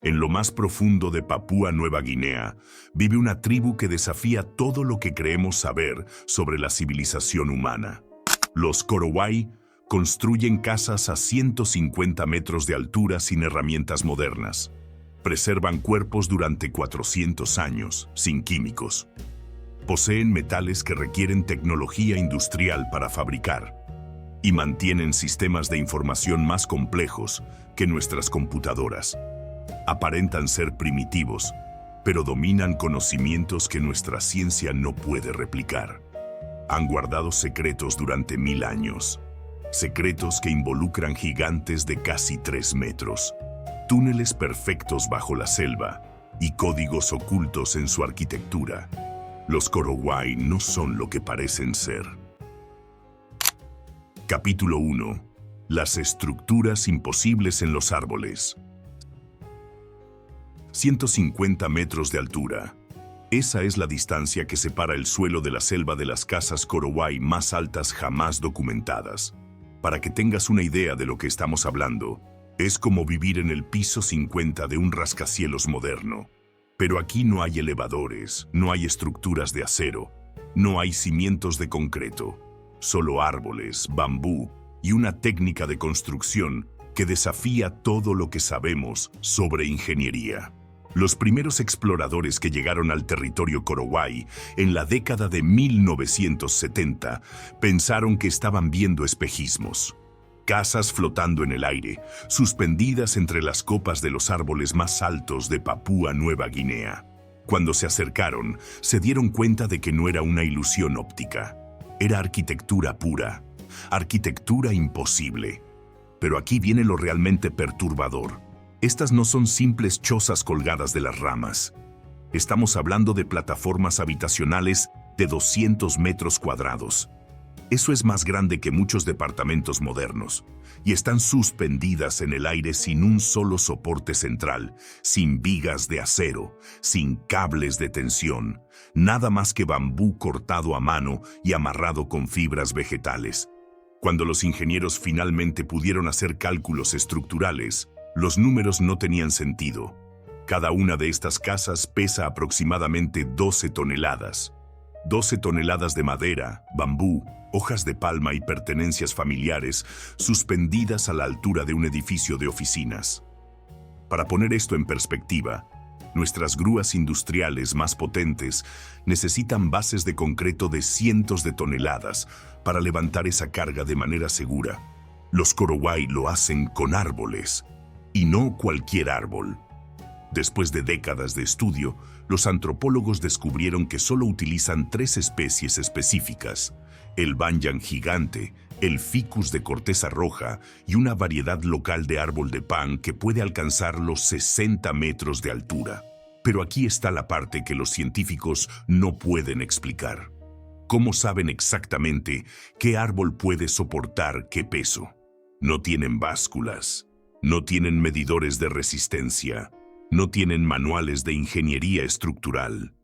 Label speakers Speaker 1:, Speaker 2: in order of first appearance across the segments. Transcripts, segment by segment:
Speaker 1: En lo más profundo de Papúa Nueva Guinea, vive una tribu que desafía todo lo que creemos saber sobre la civilización humana. Los Korowai construyen casas a 150 metros de altura sin herramientas modernas. Preservan cuerpos durante 400 años, sin químicos. Poseen metales que requieren tecnología industrial para fabricar. Y mantienen sistemas de información más complejos que nuestras computadoras. Aparentan ser primitivos, pero dominan conocimientos que nuestra ciencia no puede replicar. Han guardado secretos durante 1000 años. Secretos que involucran gigantes de casi 3 metros, túneles perfectos bajo la selva y códigos ocultos en su arquitectura. Los Korowai no son lo que parecen ser. Capítulo 1. Las estructuras imposibles en los árboles. 150 metros de altura. Esa es la distancia que separa el suelo de la selva de las casas Korowai más altas jamás documentadas. Para que tengas una idea de lo que estamos hablando, es como vivir en el piso 50 de un rascacielos moderno. Pero aquí no hay elevadores, no hay estructuras de acero, no hay cimientos de concreto, solo árboles, bambú y una técnica de construcción que desafía todo lo que sabemos sobre ingeniería. Los primeros exploradores que llegaron al territorio Korowai en la década de 1970 pensaron que estaban viendo espejismos. Casas flotando en el aire, suspendidas entre las copas de los árboles más altos de Papúa Nueva Guinea. Cuando se acercaron, se dieron cuenta de que no era una ilusión óptica. Era arquitectura pura, arquitectura imposible. Pero aquí viene lo realmente perturbador. Estas no son simples chozas colgadas de las ramas. Estamos hablando de plataformas habitacionales de 200 metros cuadrados. Eso es más grande que muchos departamentos modernos, y están suspendidas en el aire sin un solo soporte central, sin vigas de acero, sin cables de tensión, nada más que bambú cortado a mano y amarrado con fibras vegetales. Cuando los ingenieros finalmente pudieron hacer cálculos estructurales, los números no tenían sentido. Cada una de estas casas pesa aproximadamente 12 toneladas. 12 toneladas de madera, bambú, hojas de palma y pertenencias familiares suspendidas a la altura de un edificio de oficinas. Para poner esto en perspectiva, nuestras grúas industriales más potentes necesitan bases de concreto de cientos de toneladas para levantar esa carga de manera segura. Los Korowai lo hacen con árboles, y no cualquier árbol. Después de décadas de estudio, los antropólogos descubrieron que solo utilizan 3 especies específicas: el banyan gigante, el ficus de corteza roja y una variedad local de árbol de pan que puede alcanzar los 60 metros de altura. Pero aquí está la parte que los científicos no pueden explicar. ¿Cómo saben exactamente qué árbol puede soportar qué peso? No tienen básculas, no tienen medidores de resistencia, no tienen manuales de ingeniería estructural.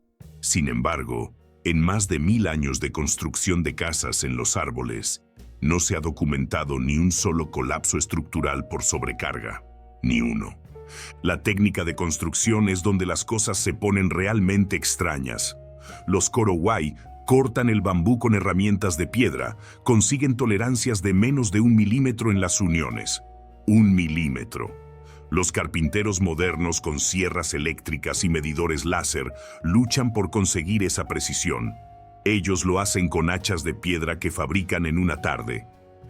Speaker 1: Sin embargo, en más de 1000 años de construcción de casas en los árboles, no se ha documentado ni un solo colapso estructural por sobrecarga, ni uno. La técnica de construcción es donde las cosas se ponen realmente extrañas. Los Korowai cortan el bambú con herramientas de piedra, consiguen tolerancias de menos de 1 milímetro en las uniones. 1 milímetro. Los carpinteros modernos con sierras eléctricas y medidores láser luchan por conseguir esa precisión. Ellos lo hacen con hachas de piedra que fabrican en una tarde.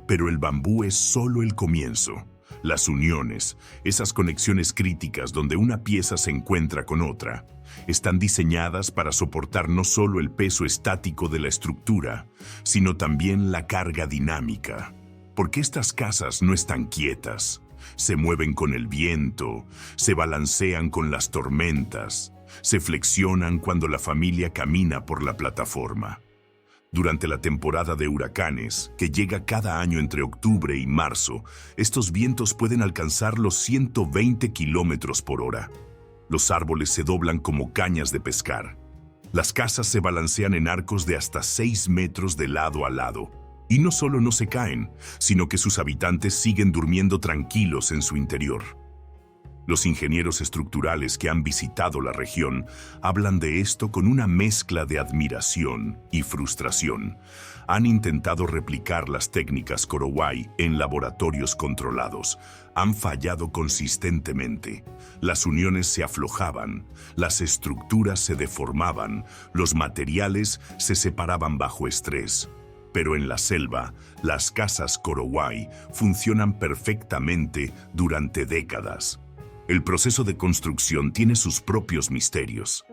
Speaker 1: Pero el bambú es solo el comienzo. Las uniones, esas conexiones críticas donde una pieza se encuentra con otra, están diseñadas para soportar no solo el peso estático de la estructura, sino también la carga dinámica. Porque estas casas no están quietas. Se mueven con el viento, se balancean con las tormentas, se flexionan cuando la familia camina por la plataforma. Durante la temporada de huracanes, que llega cada año entre octubre y marzo, estos vientos pueden alcanzar los 120 kilómetros por hora. Los árboles se doblan como cañas de pescar. Las casas se balancean en arcos de hasta 6 metros de lado a lado. Y no solo no se caen, sino que sus habitantes siguen durmiendo tranquilos en su interior. Los ingenieros estructurales que han visitado la región hablan de esto con una mezcla de admiración y frustración. Han intentado replicar las técnicas Korowai en laboratorios controlados. Han fallado consistentemente. Las uniones se aflojaban, las estructuras se deformaban, los materiales se separaban bajo estrés. Pero en la selva, las casas Korowai funcionan perfectamente durante décadas. El proceso de construcción tiene sus propios misterios.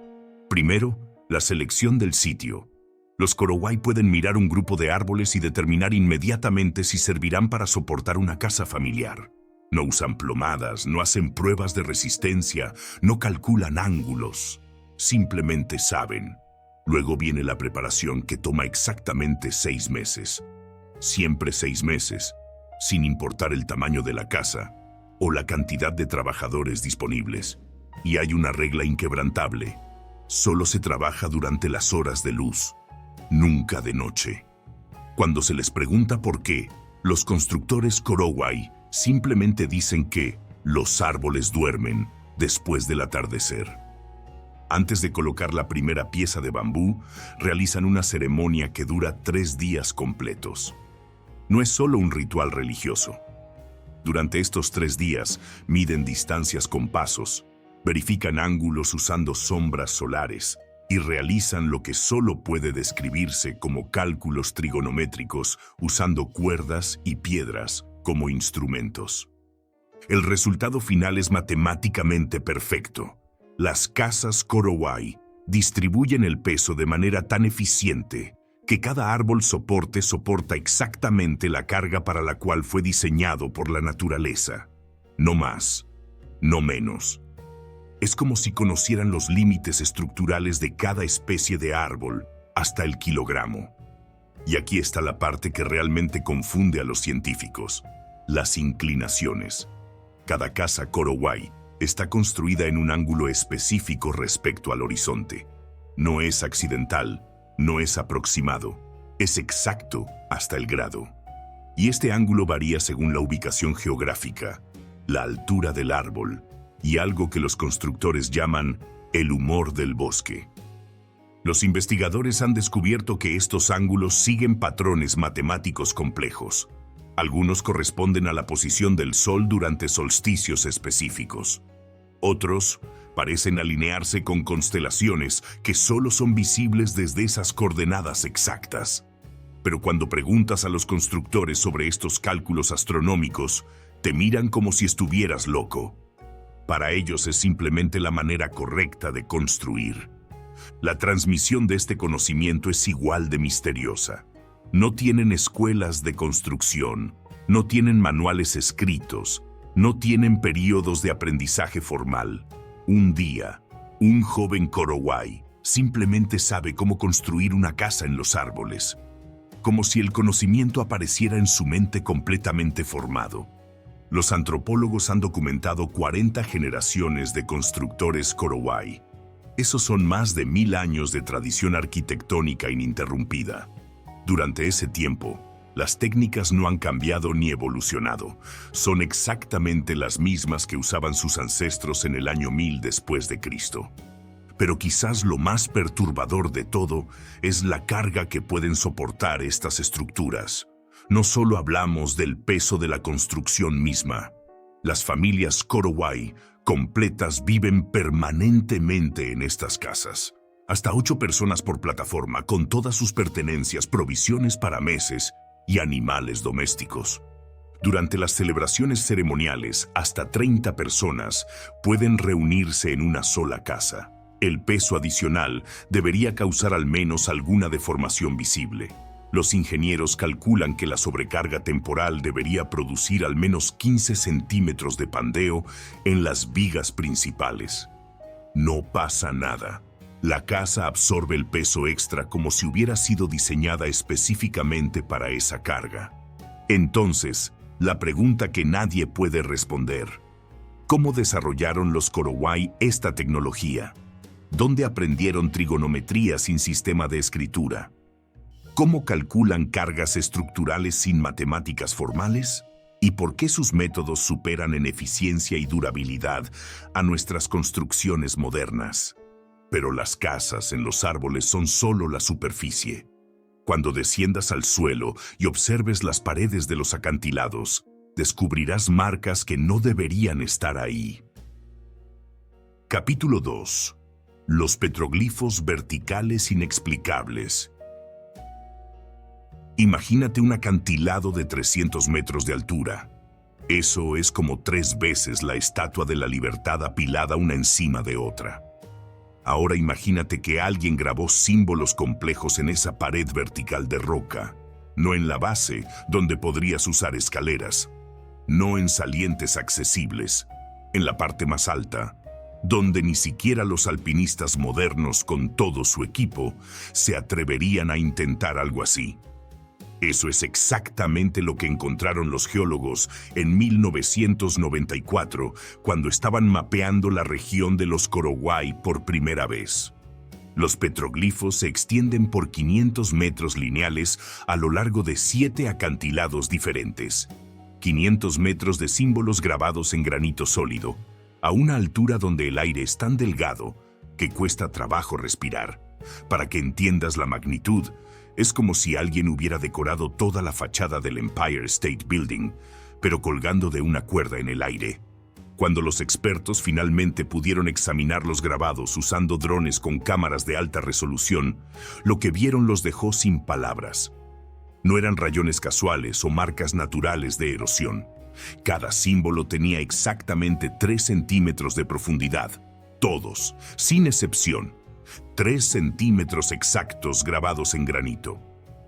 Speaker 1: Primero, la selección del sitio. Los Korowai pueden mirar un grupo de árboles y determinar inmediatamente si servirán para soportar una casa familiar. No usan plomadas, no hacen pruebas de resistencia, no calculan ángulos. Simplemente saben. Luego viene la preparación que toma exactamente 6 meses. Siempre 6 meses, sin importar el tamaño de la casa o la cantidad de trabajadores disponibles. Y hay una regla inquebrantable. Solo se trabaja durante las horas de luz, nunca de noche. Cuando se les pregunta por qué, los constructores Korowai simplemente dicen que los árboles duermen después del atardecer. Antes de colocar la primera pieza de bambú, realizan una ceremonia que dura 3 días completos. No es solo un ritual religioso. Durante estos 3 días, miden distancias con pasos, verifican ángulos usando sombras solares y realizan lo que solo puede describirse como cálculos trigonométricos usando cuerdas y piedras como instrumentos. El resultado final es matemáticamente perfecto. Las casas Korowai distribuyen el peso de manera tan eficiente que cada árbol soporta exactamente la carga para la cual fue diseñado por la naturaleza. No más, no menos. Es como si conocieran los límites estructurales de cada especie de árbol, hasta el kilogramo. Y aquí está la parte que realmente confunde a los científicos: las inclinaciones. Cada casa Korowai está construida en un ángulo específico respecto al horizonte. No es accidental, no es aproximado, es exacto hasta el grado. Y este ángulo varía según la ubicación geográfica, la altura del árbol y algo que los constructores llaman el humor del bosque. Los investigadores han descubierto que estos ángulos siguen patrones matemáticos complejos. Algunos corresponden a la posición del Sol durante solsticios específicos. Otros parecen alinearse con constelaciones que solo son visibles desde esas coordenadas exactas. Pero cuando preguntas a los constructores sobre estos cálculos astronómicos, te miran como si estuvieras loco. Para ellos es simplemente la manera correcta de construir. La transmisión de este conocimiento es igual de misteriosa. No tienen escuelas de construcción, no tienen manuales escritos, no tienen periodos de aprendizaje formal. Un día, un joven Korowai simplemente sabe cómo construir una casa en los árboles, como si el conocimiento apareciera en su mente completamente formado. Los antropólogos han documentado 40 generaciones de constructores Korowai. Esos son más de 1000 años de tradición arquitectónica ininterrumpida. Durante ese tiempo, las técnicas no han cambiado ni evolucionado. Son exactamente las mismas que usaban sus ancestros en el año 1000 después de Cristo. Pero quizás lo más perturbador de todo es la carga que pueden soportar estas estructuras. No solo hablamos del peso de la construcción misma. Las familias Korowai completas viven permanentemente en estas casas. Hasta 8 personas por plataforma, con todas sus pertenencias, provisiones para meses y animales domésticos. Durante las celebraciones ceremoniales, hasta 30 personas pueden reunirse en una sola casa. El peso adicional debería causar al menos alguna deformación visible. Los ingenieros calculan que la sobrecarga temporal debería producir al menos 15 centímetros de pandeo en las vigas principales. No pasa nada. La casa absorbe el peso extra como si hubiera sido diseñada específicamente para esa carga. Entonces, la pregunta que nadie puede responder: ¿cómo desarrollaron los Korowai esta tecnología? ¿Dónde aprendieron trigonometría sin sistema de escritura? ¿Cómo calculan cargas estructurales sin matemáticas formales? y por qué sus métodos superan en eficiencia y durabilidad a nuestras construcciones modernas. Pero las casas en los árboles son solo la superficie. Cuando desciendas al suelo y observes las paredes de los acantilados, descubrirás marcas que no deberían estar ahí. Capítulo 2. Los petroglifos verticales inexplicables. Imagínate un acantilado de 300 metros de altura. Eso es como 3 veces la Estatua de la Libertad apilada una encima de otra. Ahora imagínate que alguien grabó símbolos complejos en esa pared vertical de roca, no en la base, donde podrías usar escaleras, no en salientes accesibles, en la parte más alta, donde ni siquiera los alpinistas modernos con todo su equipo se atreverían a intentar algo así. Eso es exactamente lo que encontraron los geólogos en 1994, cuando estaban mapeando la región de los Korowai por primera vez. Los petroglifos se extienden por 500 metros lineales a lo largo de 7 acantilados diferentes. 500 metros de símbolos grabados en granito sólido, a una altura donde el aire es tan delgado que cuesta trabajo respirar. Para que entiendas la magnitud, es como si alguien hubiera decorado toda la fachada del Empire State Building, pero colgando de una cuerda en el aire. Cuando los expertos finalmente pudieron examinar los grabados usando drones con cámaras de alta resolución, lo que vieron los dejó sin palabras. No eran rayones casuales o marcas naturales de erosión. Cada símbolo tenía exactamente 3 centímetros de profundidad. Todos, sin excepción. 3 centímetros exactos grabados en granito.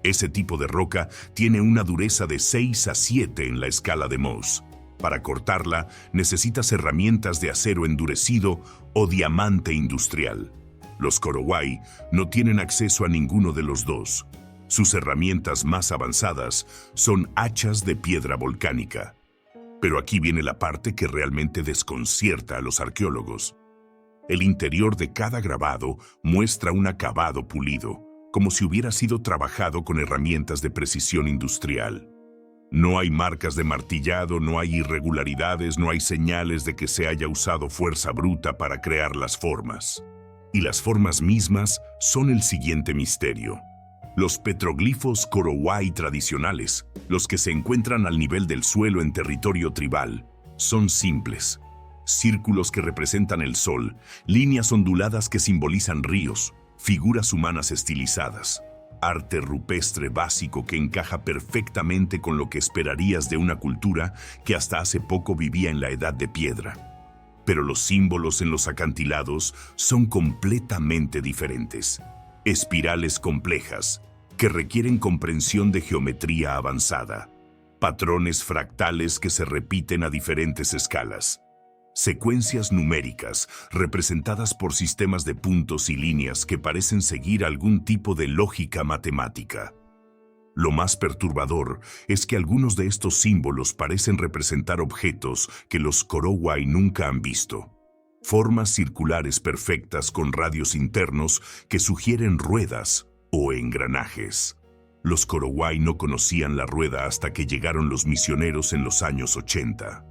Speaker 1: Ese tipo de roca tiene una dureza de 6 a 7 en la escala de Mohs. Para cortarla, necesitas herramientas de acero endurecido o diamante industrial. Los Korowai no tienen acceso a ninguno de los dos. Sus herramientas más avanzadas son hachas de piedra volcánica. Pero aquí viene la parte que realmente desconcierta a los arqueólogos. El interior de cada grabado muestra un acabado pulido, como si hubiera sido trabajado con herramientas de precisión industrial. No hay marcas de martillado, no hay irregularidades, no hay señales de que se haya usado fuerza bruta para crear las formas. Y las formas mismas son el siguiente misterio. Los petroglifos Korowai tradicionales, los que se encuentran al nivel del suelo en territorio tribal, son simples. Círculos que representan el sol, líneas onduladas que simbolizan ríos, figuras humanas estilizadas, arte rupestre básico que encaja perfectamente con lo que esperarías de una cultura que hasta hace poco vivía en la edad de piedra. Pero los símbolos en los acantilados son completamente diferentes. Espirales complejas, que requieren comprensión de geometría avanzada, patrones fractales que se repiten a diferentes escalas, secuencias numéricas representadas por sistemas de puntos y líneas que parecen seguir algún tipo de lógica matemática. Lo más perturbador es que algunos de estos símbolos parecen representar objetos que los Korowai nunca han visto. Formas circulares perfectas con radios internos que sugieren ruedas o engranajes. Los Korowai no conocían la rueda hasta que llegaron los misioneros en los años 80.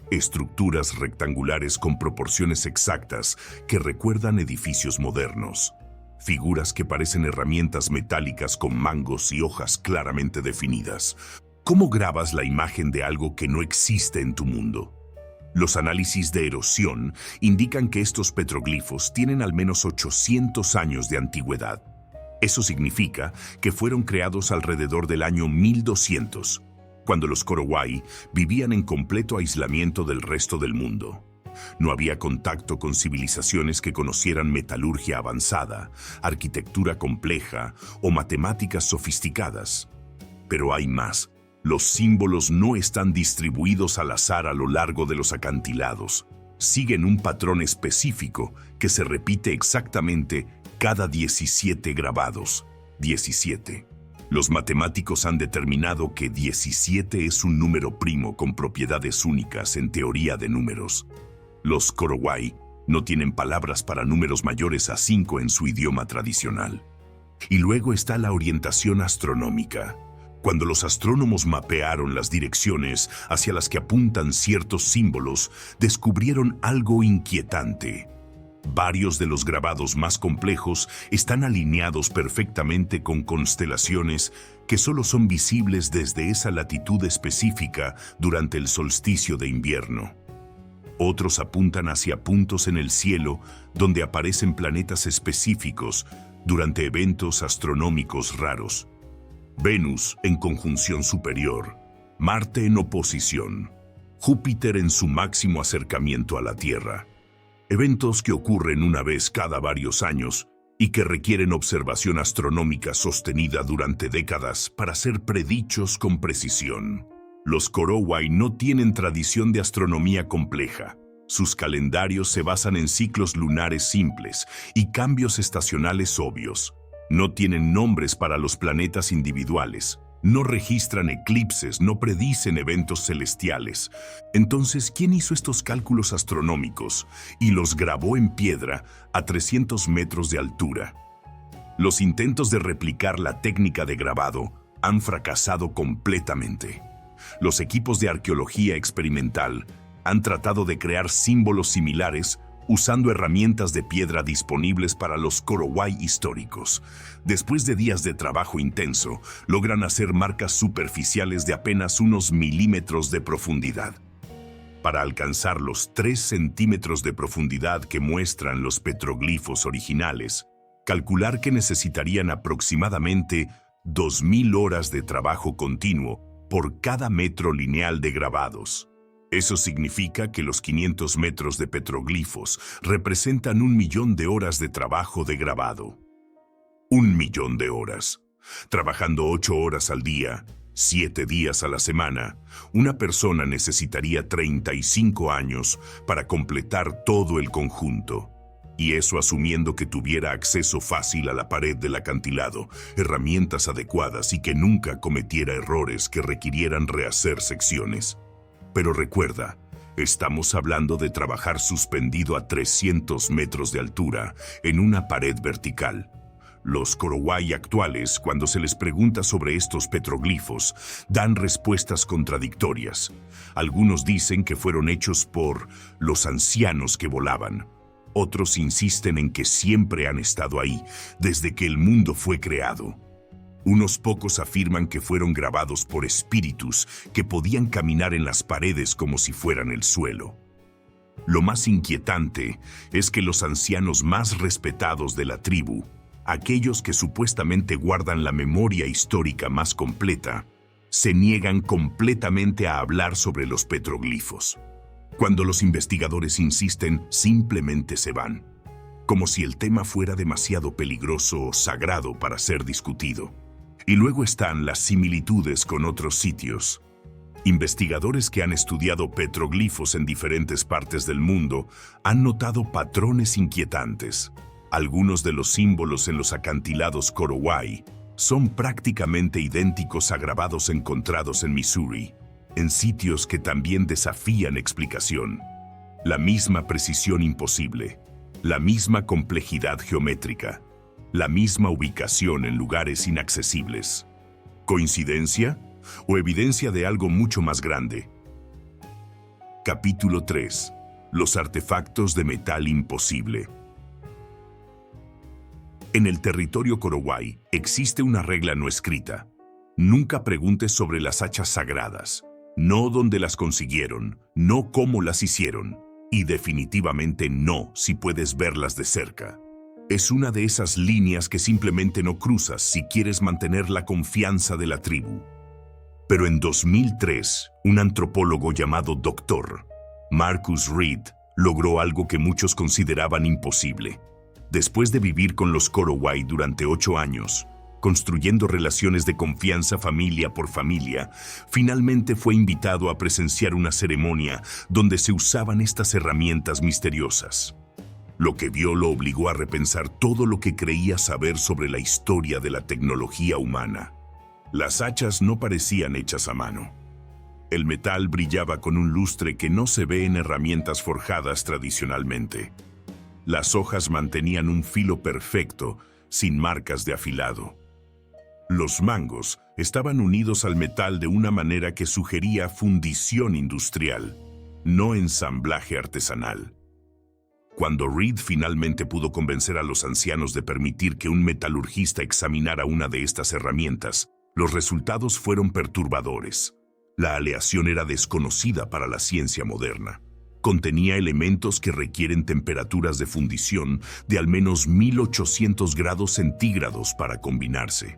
Speaker 1: Estructuras rectangulares con proporciones exactas que recuerdan edificios modernos. Figuras que parecen herramientas metálicas con mangos y hojas claramente definidas. ¿Cómo grabas la imagen de algo que no existe en tu mundo? Los análisis de erosión indican que estos petroglifos tienen al menos 800 años de antigüedad. Eso significa que fueron creados alrededor del año 1200, cuando los Korowai vivían en completo aislamiento del resto del mundo. No había contacto con civilizaciones que conocieran metalurgia avanzada, arquitectura compleja o matemáticas sofisticadas. Pero hay más. Los símbolos no están distribuidos al azar a lo largo de los acantilados. Siguen un patrón específico que se repite exactamente cada 17 grabados. 17. Los matemáticos han determinado que 17 es un número primo con propiedades únicas en teoría de números. Los Korowai no tienen palabras para números mayores a 5 en su idioma tradicional. Y luego está la orientación astronómica. Cuando los astrónomos mapearon las direcciones hacia las que apuntan ciertos símbolos, descubrieron algo inquietante. Varios de los grabados más complejos están alineados perfectamente con constelaciones que solo son visibles desde esa latitud específica durante el solsticio de invierno. Otros apuntan hacia puntos en el cielo donde aparecen planetas específicos durante eventos astronómicos raros. Venus en conjunción superior, Marte en oposición, Júpiter en su máximo acercamiento a la Tierra. Eventos que ocurren una vez cada varios años y que requieren observación astronómica sostenida durante décadas para ser predichos con precisión. Los Korowai no tienen tradición de astronomía compleja. Sus calendarios se basan en ciclos lunares simples y cambios estacionales obvios. No tienen nombres para los planetas individuales, no registran eclipses, no predicen eventos celestiales. Entonces, ¿quién hizo estos cálculos astronómicos y los grabó en piedra a 300 metros de altura? Los intentos de replicar la técnica de grabado han fracasado completamente. Los equipos de arqueología experimental han tratado de crear símbolos similares usando herramientas de piedra disponibles para los Korowai históricos. Después de días de trabajo intenso, logran hacer marcas superficiales de apenas unos milímetros de profundidad. Para alcanzar los 3 centímetros de profundidad que muestran los petroglifos originales, calcular que necesitarían aproximadamente 2000 horas de trabajo continuo por cada metro lineal de grabados. Eso significa que los 500 metros de petroglifos representan 1.000.000 de horas de trabajo de grabado. 1.000.000 de horas. Trabajando 8 horas al día, 7 días a la semana, una persona necesitaría 35 años para completar todo el conjunto. Y eso asumiendo que tuviera acceso fácil a la pared del acantilado, herramientas adecuadas y que nunca cometiera errores que requirieran rehacer secciones. Pero recuerda, estamos hablando de trabajar suspendido a 300 metros de altura en una pared vertical. Los Korowai actuales, cuando se les pregunta sobre estos petroglifos, dan respuestas contradictorias. Algunos dicen que fueron hechos por los ancianos que volaban. Otros insisten en que siempre han estado ahí, desde que el mundo fue creado. Unos pocos afirman que fueron grabados por espíritus que podían caminar en las paredes como si fueran el suelo. Lo más inquietante es que los ancianos más respetados de la tribu, aquellos que supuestamente guardan la memoria histórica más completa, se niegan completamente a hablar sobre los petroglifos. Cuando los investigadores insisten, simplemente se van, como si el tema fuera demasiado peligroso o sagrado para ser discutido. Y luego están las similitudes con otros sitios. Investigadores que han estudiado petroglifos en diferentes partes del mundo han notado patrones inquietantes. Algunos de los símbolos en los acantilados Korowai son prácticamente idénticos a grabados encontrados en Missouri, en sitios que también desafían explicación. La misma precisión imposible, la misma complejidad geométrica, la misma ubicación en lugares inaccesibles. ¿Coincidencia o evidencia de algo mucho más grande? Capítulo 3. Los artefactos de metal imposible. En el territorio Korowai existe una regla no escrita. Nunca preguntes sobre las hachas sagradas, no dónde las consiguieron, no cómo las hicieron, y definitivamente no si puedes verlas de cerca. Es una de esas líneas que simplemente no cruzas si quieres mantener la confianza de la tribu. Pero en 2003, un antropólogo llamado Dr. Marcus Reed logró algo que muchos consideraban imposible. Después de vivir con los Korowai durante 8 años, construyendo relaciones de confianza familia por familia, finalmente fue invitado a presenciar una ceremonia donde se usaban estas herramientas misteriosas. Lo que vio lo obligó a repensar todo lo que creía saber sobre la historia de la tecnología humana. Las hachas no parecían hechas a mano. El metal brillaba con un lustre que no se ve en herramientas forjadas tradicionalmente. Las hojas mantenían un filo perfecto, sin marcas de afilado. Los mangos estaban unidos al metal de una manera que sugería fundición industrial, no ensamblaje artesanal. Cuando Reed finalmente pudo convencer a los ancianos de permitir que un metalurgista examinara una de estas herramientas, los resultados fueron perturbadores. La aleación era desconocida para la ciencia moderna. Contenía elementos que requieren temperaturas de fundición de al menos 1800 grados centígrados para combinarse.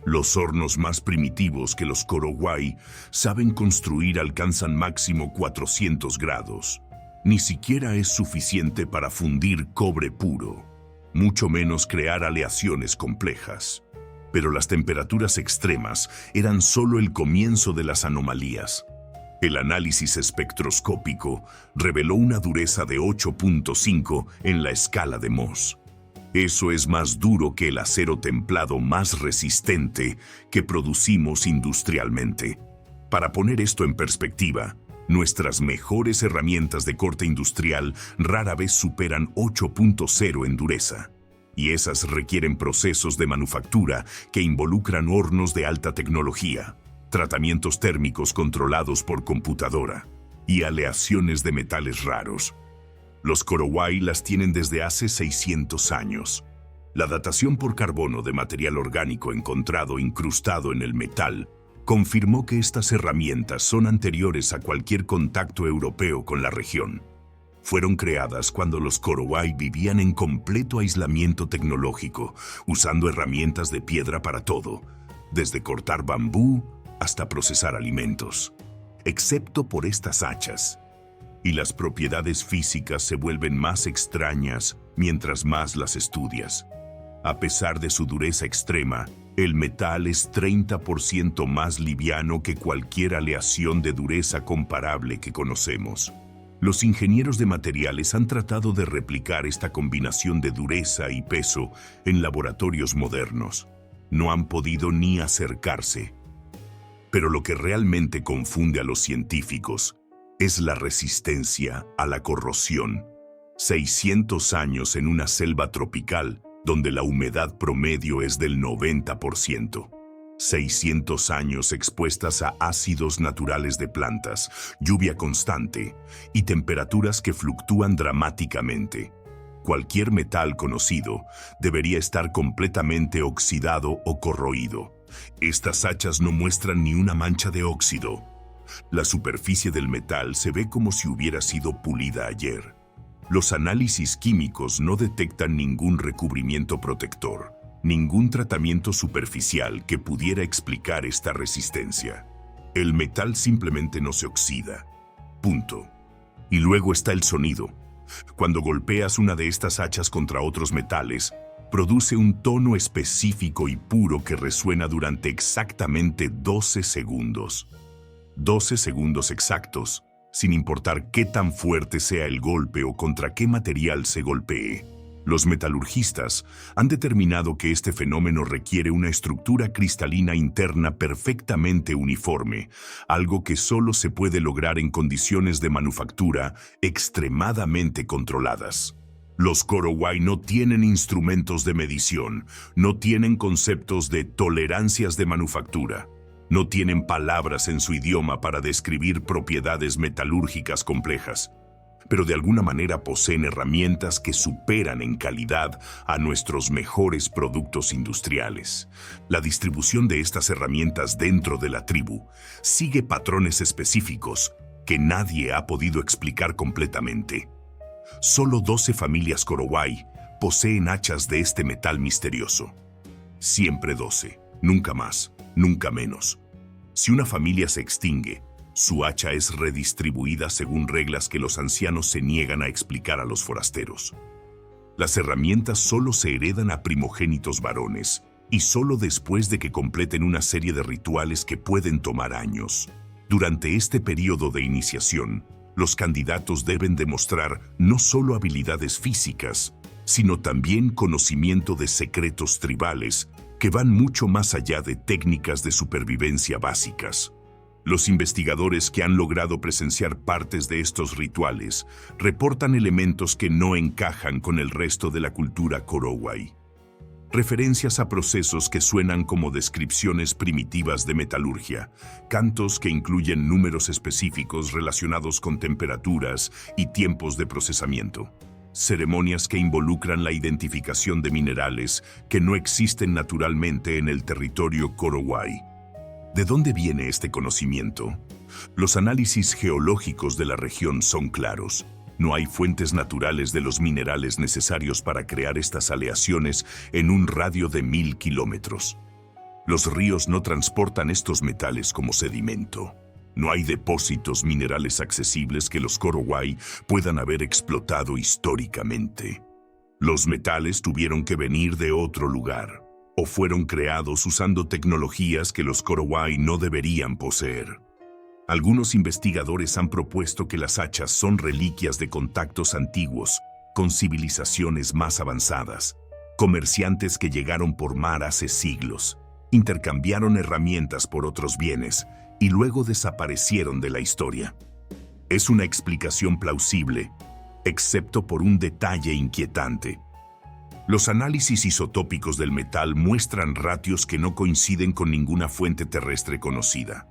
Speaker 1: Los hornos más primitivos que los Korowai saben construir alcanzan máximo 400 grados. Ni siquiera es suficiente para fundir cobre puro, mucho menos crear aleaciones complejas. Pero las temperaturas extremas eran solo el comienzo de las anomalías. El análisis espectroscópico reveló una dureza de 8.5 en la escala de Mohs. Eso es más duro que el acero templado más resistente que producimos industrialmente. Para poner esto en perspectiva, nuestras mejores herramientas de corte industrial rara vez superan 8.0 en dureza, y esas requieren procesos de manufactura que involucran hornos de alta tecnología, tratamientos térmicos controlados por computadora y aleaciones de metales raros. Los Korowai las tienen desde hace 600 años. La datación por carbono de material orgánico encontrado incrustado en el metal confirmó que estas herramientas son anteriores a cualquier contacto europeo con la región. Fueron creadas cuando los Korowai vivían en completo aislamiento tecnológico, usando herramientas de piedra para todo, desde cortar bambú hasta procesar alimentos. Excepto por estas hachas. Y las propiedades físicas se vuelven más extrañas mientras más las estudias. A pesar de su dureza extrema, el metal es 30% más liviano que cualquier aleación de dureza comparable que conocemos. Los ingenieros de materiales han tratado de replicar esta combinación de dureza y peso en laboratorios modernos. No han podido ni acercarse. Pero lo que realmente confunde a los científicos es la resistencia a la corrosión. 600 años en una selva tropical donde la humedad promedio es del 90%. 600 años expuestas a ácidos naturales de plantas, lluvia constante y temperaturas que fluctúan dramáticamente. Cualquier metal conocido debería estar completamente oxidado o corroído. Estas hachas no muestran ni una mancha de óxido. La superficie del metal se ve como si hubiera sido pulida ayer. Los análisis químicos no detectan ningún recubrimiento protector, ningún tratamiento superficial que pudiera explicar esta resistencia. El metal simplemente no se oxida. Punto. Y luego está el sonido. Cuando golpeas una de estas hachas contra otros metales, produce un tono específico y puro que resuena durante exactamente 12 segundos. 12 segundos exactos, sin importar qué tan fuerte sea el golpe o contra qué material se golpee. Los metalurgistas han determinado que este fenómeno requiere una estructura cristalina interna perfectamente uniforme, algo que solo se puede lograr en condiciones de manufactura extremadamente controladas. Los Korowai no tienen instrumentos de medición, no tienen conceptos de tolerancias de manufactura. No tienen palabras en su idioma para describir propiedades metalúrgicas complejas, pero de alguna manera poseen herramientas que superan en calidad a nuestros mejores productos industriales. La distribución de estas herramientas dentro de la tribu sigue patrones específicos que nadie ha podido explicar completamente. Solo 12 familias Korowai poseen hachas de este metal misterioso. Siempre 12, nunca más. Nunca menos. Si una familia se extingue, su hacha es redistribuida según reglas que los ancianos se niegan a explicar a los forasteros. Las herramientas solo se heredan a primogénitos varones, y solo después de que completen una serie de rituales que pueden tomar años. Durante este periodo de iniciación, los candidatos deben demostrar no solo habilidades físicas, sino también conocimiento de secretos tribales que van mucho más allá de técnicas de supervivencia básicas. Los investigadores que han logrado presenciar partes de estos rituales reportan elementos que no encajan con el resto de la cultura Korowai. referencias a procesos que suenan como descripciones primitivas de metalurgia, cantos que incluyen números específicos relacionados con temperaturas y tiempos de procesamiento, ceremonias que involucran la identificación de minerales que no existen naturalmente en el territorio Korowai. ¿De dónde viene este conocimiento? Los análisis geológicos de la región son claros. No hay fuentes naturales de los minerales necesarios para crear estas aleaciones en un radio de 1000 kilómetros. Los ríos no transportan estos metales como sedimento. No hay depósitos minerales accesibles que los Korowai puedan haber explotado históricamente. Los metales tuvieron que venir de otro lugar, o fueron creados usando tecnologías que los Korowai no deberían poseer. Algunos investigadores han propuesto que las hachas son reliquias de contactos antiguos, con civilizaciones más avanzadas, comerciantes que llegaron por mar hace siglos, intercambiaron herramientas por otros bienes y luego desaparecieron de la historia. Es una explicación plausible, excepto por un detalle inquietante. Los análisis isotópicos del metal muestran ratios que no coinciden con ninguna fuente terrestre conocida.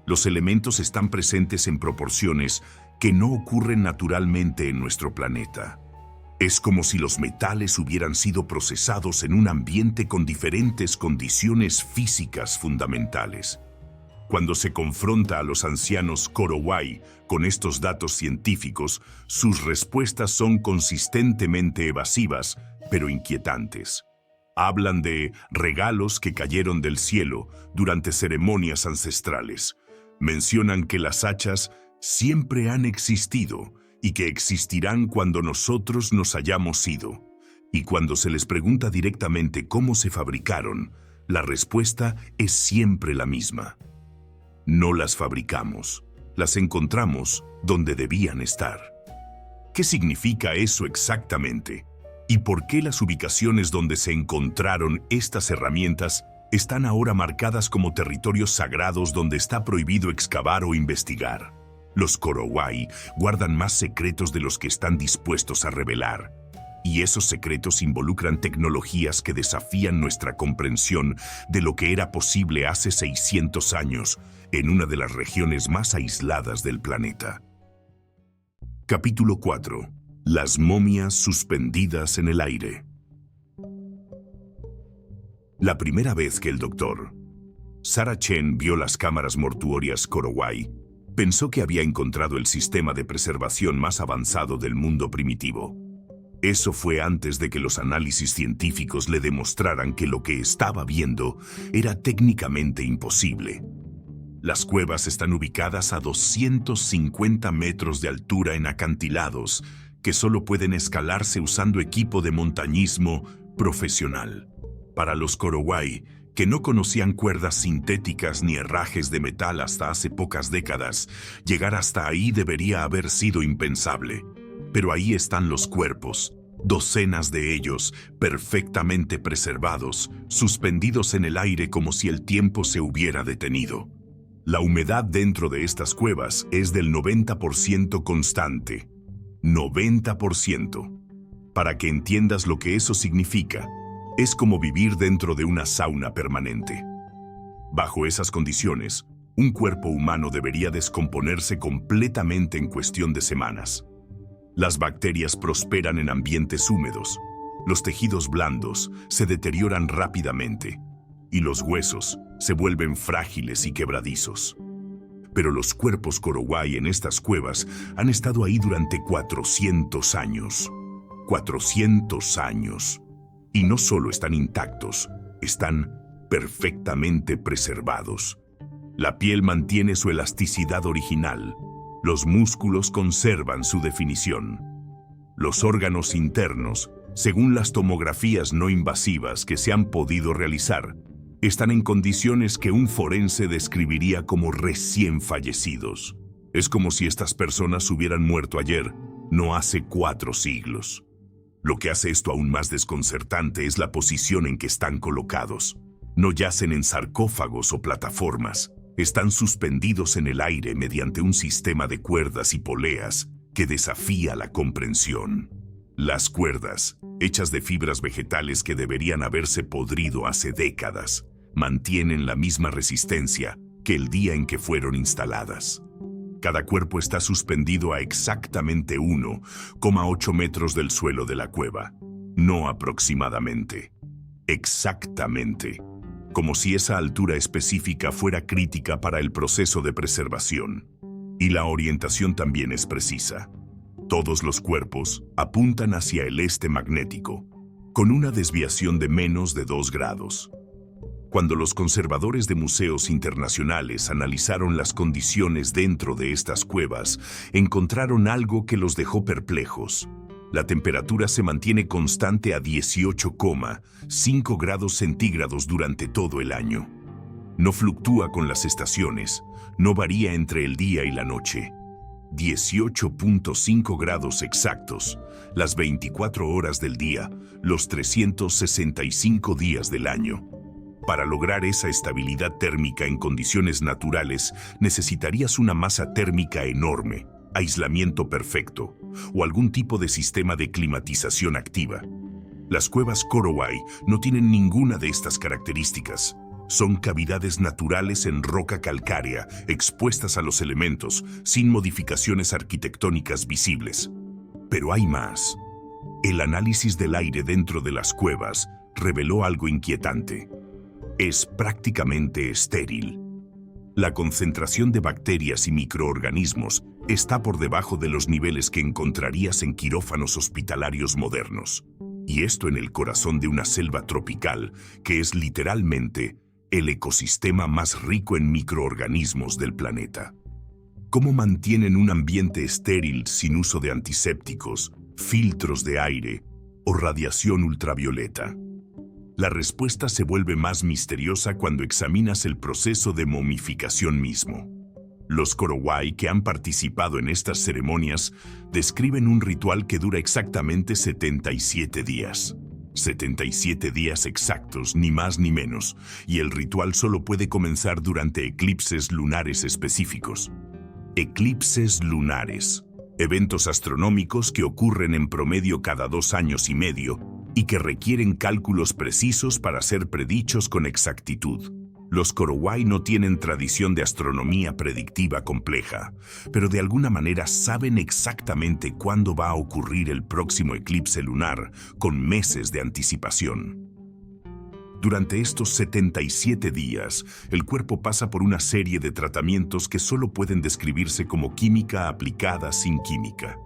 Speaker 1: Los elementos están presentes en proporciones que no ocurren naturalmente en nuestro planeta. Es como si los metales hubieran sido procesados en un ambiente con diferentes condiciones físicas fundamentales. Cuando se confronta a los ancianos Korowai con estos datos científicos, sus respuestas son consistentemente evasivas, pero inquietantes. Hablan de regalos que cayeron del cielo durante ceremonias ancestrales. Mencionan que las hachas siempre han existido y que existirán cuando nosotros nos hayamos ido. Y cuando se les pregunta directamente cómo se fabricaron, la respuesta es siempre la misma. No las fabricamos, las encontramos donde debían estar. ¿Qué significa eso exactamente? ¿Y por qué las ubicaciones donde se encontraron estas herramientas están ahora marcadas como territorios sagrados donde está prohibido excavar o investigar? Los Korowai guardan más secretos de los que están dispuestos a revelar. Y esos secretos involucran tecnologías que desafían nuestra comprensión de lo que era posible hace 600 años en una de las regiones más aisladas del planeta. Capítulo 4. Las momias suspendidas en el aire. La primera vez que el doctor Sarah Chen vio las cámaras mortuorias Korowai, pensó que había encontrado el sistema de preservación más avanzado del mundo primitivo. Eso fue antes de que los análisis científicos le demostraran que lo que estaba viendo era técnicamente imposible. Las cuevas están ubicadas a 250 metros de altura en acantilados que solo pueden escalarse usando equipo de montañismo profesional. Para los Korowai, que no conocían cuerdas sintéticas ni herrajes de metal hasta hace pocas décadas, llegar hasta ahí debería haber sido impensable. Pero ahí están los cuerpos, docenas de ellos, perfectamente preservados, suspendidos en el aire como si el tiempo se hubiera detenido. La humedad dentro de estas cuevas es del 90% constante. 90%. Para que entiendas lo que eso significa, es como vivir dentro de una sauna permanente. Bajo esas condiciones, un cuerpo humano debería descomponerse completamente en cuestión de semanas. Las bacterias prosperan en ambientes húmedos, los tejidos blandos se deterioran rápidamente y los huesos se vuelven frágiles y quebradizos. Pero los cuerpos Korowai en estas cuevas han estado ahí durante 400 años. 400 años. Y no solo están intactos, están perfectamente preservados. La piel mantiene su elasticidad original. Los músculos conservan su definición. Los órganos internos, según las tomografías no invasivas que se han podido realizar, están en condiciones que un forense describiría como recién fallecidos. Es como si estas personas hubieran muerto ayer, no hace 4 siglos. Lo que hace esto aún más desconcertante es la posición en que están colocados. No yacen en sarcófagos o plataformas. Están suspendidos en el aire mediante un sistema de cuerdas y poleas que desafía la comprensión. Las cuerdas, hechas de fibras vegetales que deberían haberse podrido hace décadas, mantienen la misma resistencia que el día en que fueron instaladas. Cada cuerpo está suspendido a exactamente 1,8 metros del suelo de la cueva, no aproximadamente, exactamente, como si esa altura específica fuera crítica para el proceso de preservación. Y la orientación también es precisa. Todos los cuerpos apuntan hacia el este magnético, con una desviación de menos de 2 grados. Cuando los conservadores de museos internacionales analizaron las condiciones dentro de estas cuevas, encontraron algo que los dejó perplejos. La temperatura se mantiene constante a 18,5 grados centígrados durante todo el año. No fluctúa con las estaciones, no varía entre el día y la noche. 18,5 grados exactos, las 24 horas del día, los 365 días del año. Para lograr esa estabilidad térmica en condiciones naturales, necesitarías una masa térmica enorme, aislamiento perfecto o algún tipo de sistema de climatización activa. Las cuevas Korowai no tienen ninguna de estas características. Son cavidades naturales en roca calcárea, expuestas a los elementos, sin modificaciones arquitectónicas visibles. Pero hay más. El análisis del aire dentro de las cuevas reveló algo inquietante. Es prácticamente estéril. La concentración de bacterias y microorganismos está por debajo de los niveles que encontrarías en quirófanos hospitalarios modernos. Y esto en el corazón de una selva tropical, que es literalmente el ecosistema más rico en microorganismos del planeta. ¿Cómo mantienen un ambiente estéril sin uso de antisépticos, filtros de aire o radiación ultravioleta? La respuesta se vuelve más misteriosa cuando examinas el proceso de momificación mismo. Los Korowai que han participado en estas ceremonias describen un ritual que dura exactamente 77 días. 77 días exactos, ni más ni menos, y el ritual solo puede comenzar durante eclipses lunares específicos. Eclipses lunares, eventos astronómicos que ocurren en promedio cada 2 años y medio y que requieren cálculos precisos para ser predichos con exactitud. Los Korowai no tienen tradición de astronomía predictiva compleja, pero de alguna manera saben exactamente cuándo va a ocurrir el próximo eclipse lunar, con meses de anticipación. Durante estos 77 días, el cuerpo pasa por una serie de tratamientos que solo pueden describirse como química aplicada sin química.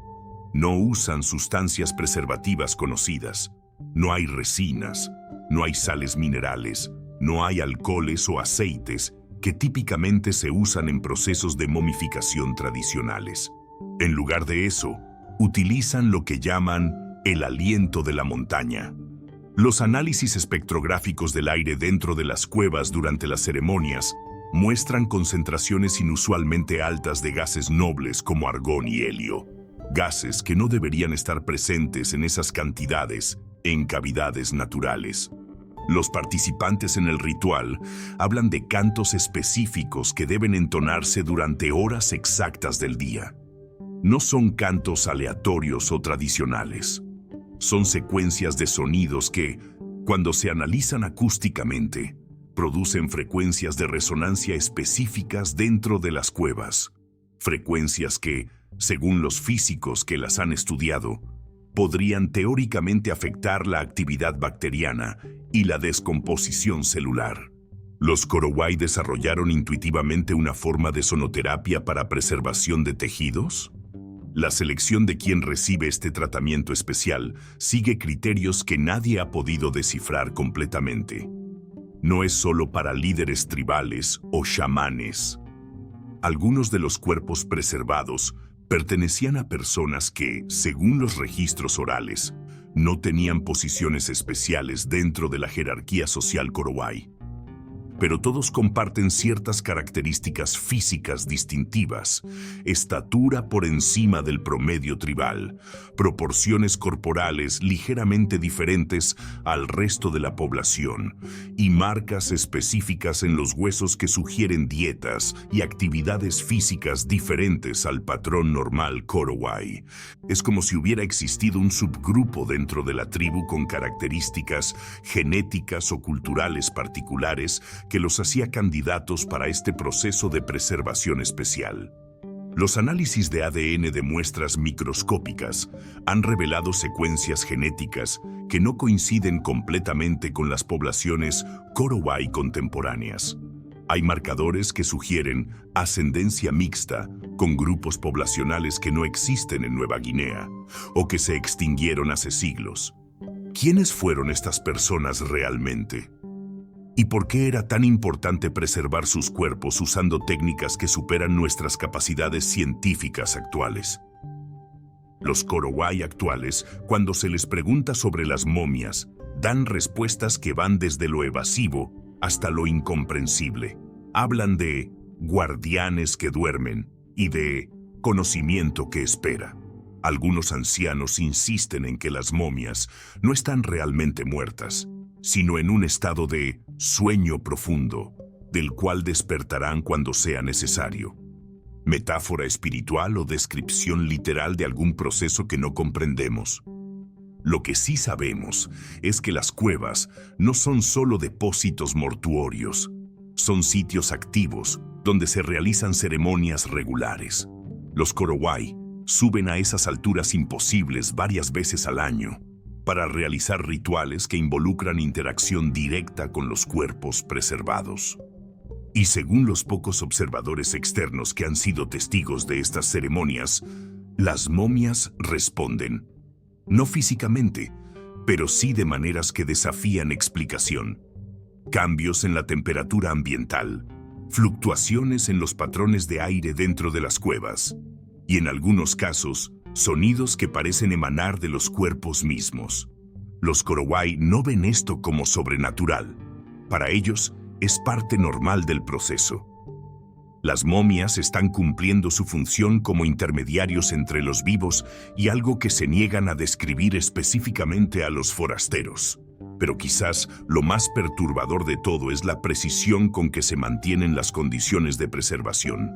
Speaker 1: No usan sustancias preservativas conocidas, no hay resinas, no hay sales minerales, no hay alcoholes o aceites que típicamente se usan en procesos de momificación tradicionales. En lugar de eso, utilizan lo que llaman el aliento de la montaña. Los análisis espectrográficos del aire dentro de las cuevas durante las ceremonias muestran concentraciones inusualmente altas de gases nobles como argón y helio, gases que no deberían estar presentes en esas cantidades en cavidades naturales. Los participantes en el ritual hablan de cantos específicos que deben entonarse durante horas exactas del día. No son cantos aleatorios o tradicionales. Son secuencias de sonidos que, cuando se analizan acústicamente, producen frecuencias de resonancia específicas dentro de las cuevas. Frecuencias que, según los físicos que las han estudiado, podrían teóricamente afectar la actividad bacteriana y la descomposición celular. Los Korowai desarrollaron intuitivamente una forma de sonoterapia para preservación de tejidos. La selección de quien recibe este tratamiento especial sigue criterios que nadie ha podido descifrar completamente. No es solo para líderes tribales o chamanes. Algunos de los cuerpos preservados pertenecían a personas que, según los registros orales, no tenían posiciones especiales dentro de la jerarquía social Korowai. pero todos comparten ciertas características físicas distintivas: estatura por encima del promedio tribal, proporciones corporales ligeramente diferentes al resto de la población y marcas específicas en los huesos que sugieren dietas y actividades físicas diferentes al patrón normal Korowai. Es como si hubiera existido un subgrupo dentro de la tribu con características genéticas o culturales particulares que los hacía candidatos para este proceso de preservación especial. Los análisis de ADN de muestras microscópicas han revelado secuencias genéticas que no coinciden completamente con las poblaciones Korowai contemporáneas. Hay marcadores que sugieren ascendencia mixta con grupos poblacionales que no existen en Nueva Guinea o que se extinguieron hace siglos. ¿Quiénes fueron estas personas realmente? ¿Y por qué era tan importante preservar sus cuerpos usando técnicas que superan nuestras capacidades científicas actuales? Los Korowai actuales, cuando se les pregunta sobre las momias, dan respuestas que van desde lo evasivo hasta lo incomprensible. Hablan de guardianes que duermen y de conocimiento que espera. Algunos ancianos insisten en que las momias no están realmente muertas, sino en un estado de sueño profundo, del cual despertarán cuando sea necesario. Metáfora espiritual o descripción literal de algún proceso que no comprendemos. Lo que sí sabemos es que las cuevas no son solo depósitos mortuorios, son sitios activos donde se realizan ceremonias regulares. Los Korowai suben a esas alturas imposibles varias veces al año para realizar rituales que involucran interacción directa con los cuerpos preservados. Y según los pocos observadores externos que han sido testigos de estas ceremonias, las momias responden, no físicamente, pero sí de maneras que desafían explicación. Cambios en la temperatura ambiental, fluctuaciones en los patrones de aire dentro de las cuevas, y en algunos casos, sonidos que parecen emanar de los cuerpos mismos. Los Korowai no ven esto como sobrenatural. Para ellos, es parte normal del proceso. Las momias están cumpliendo su función como intermediarios entre los vivos y algo que se niegan a describir específicamente a los forasteros. Pero quizás lo más perturbador de todo es la precisión con que se mantienen las condiciones de preservación.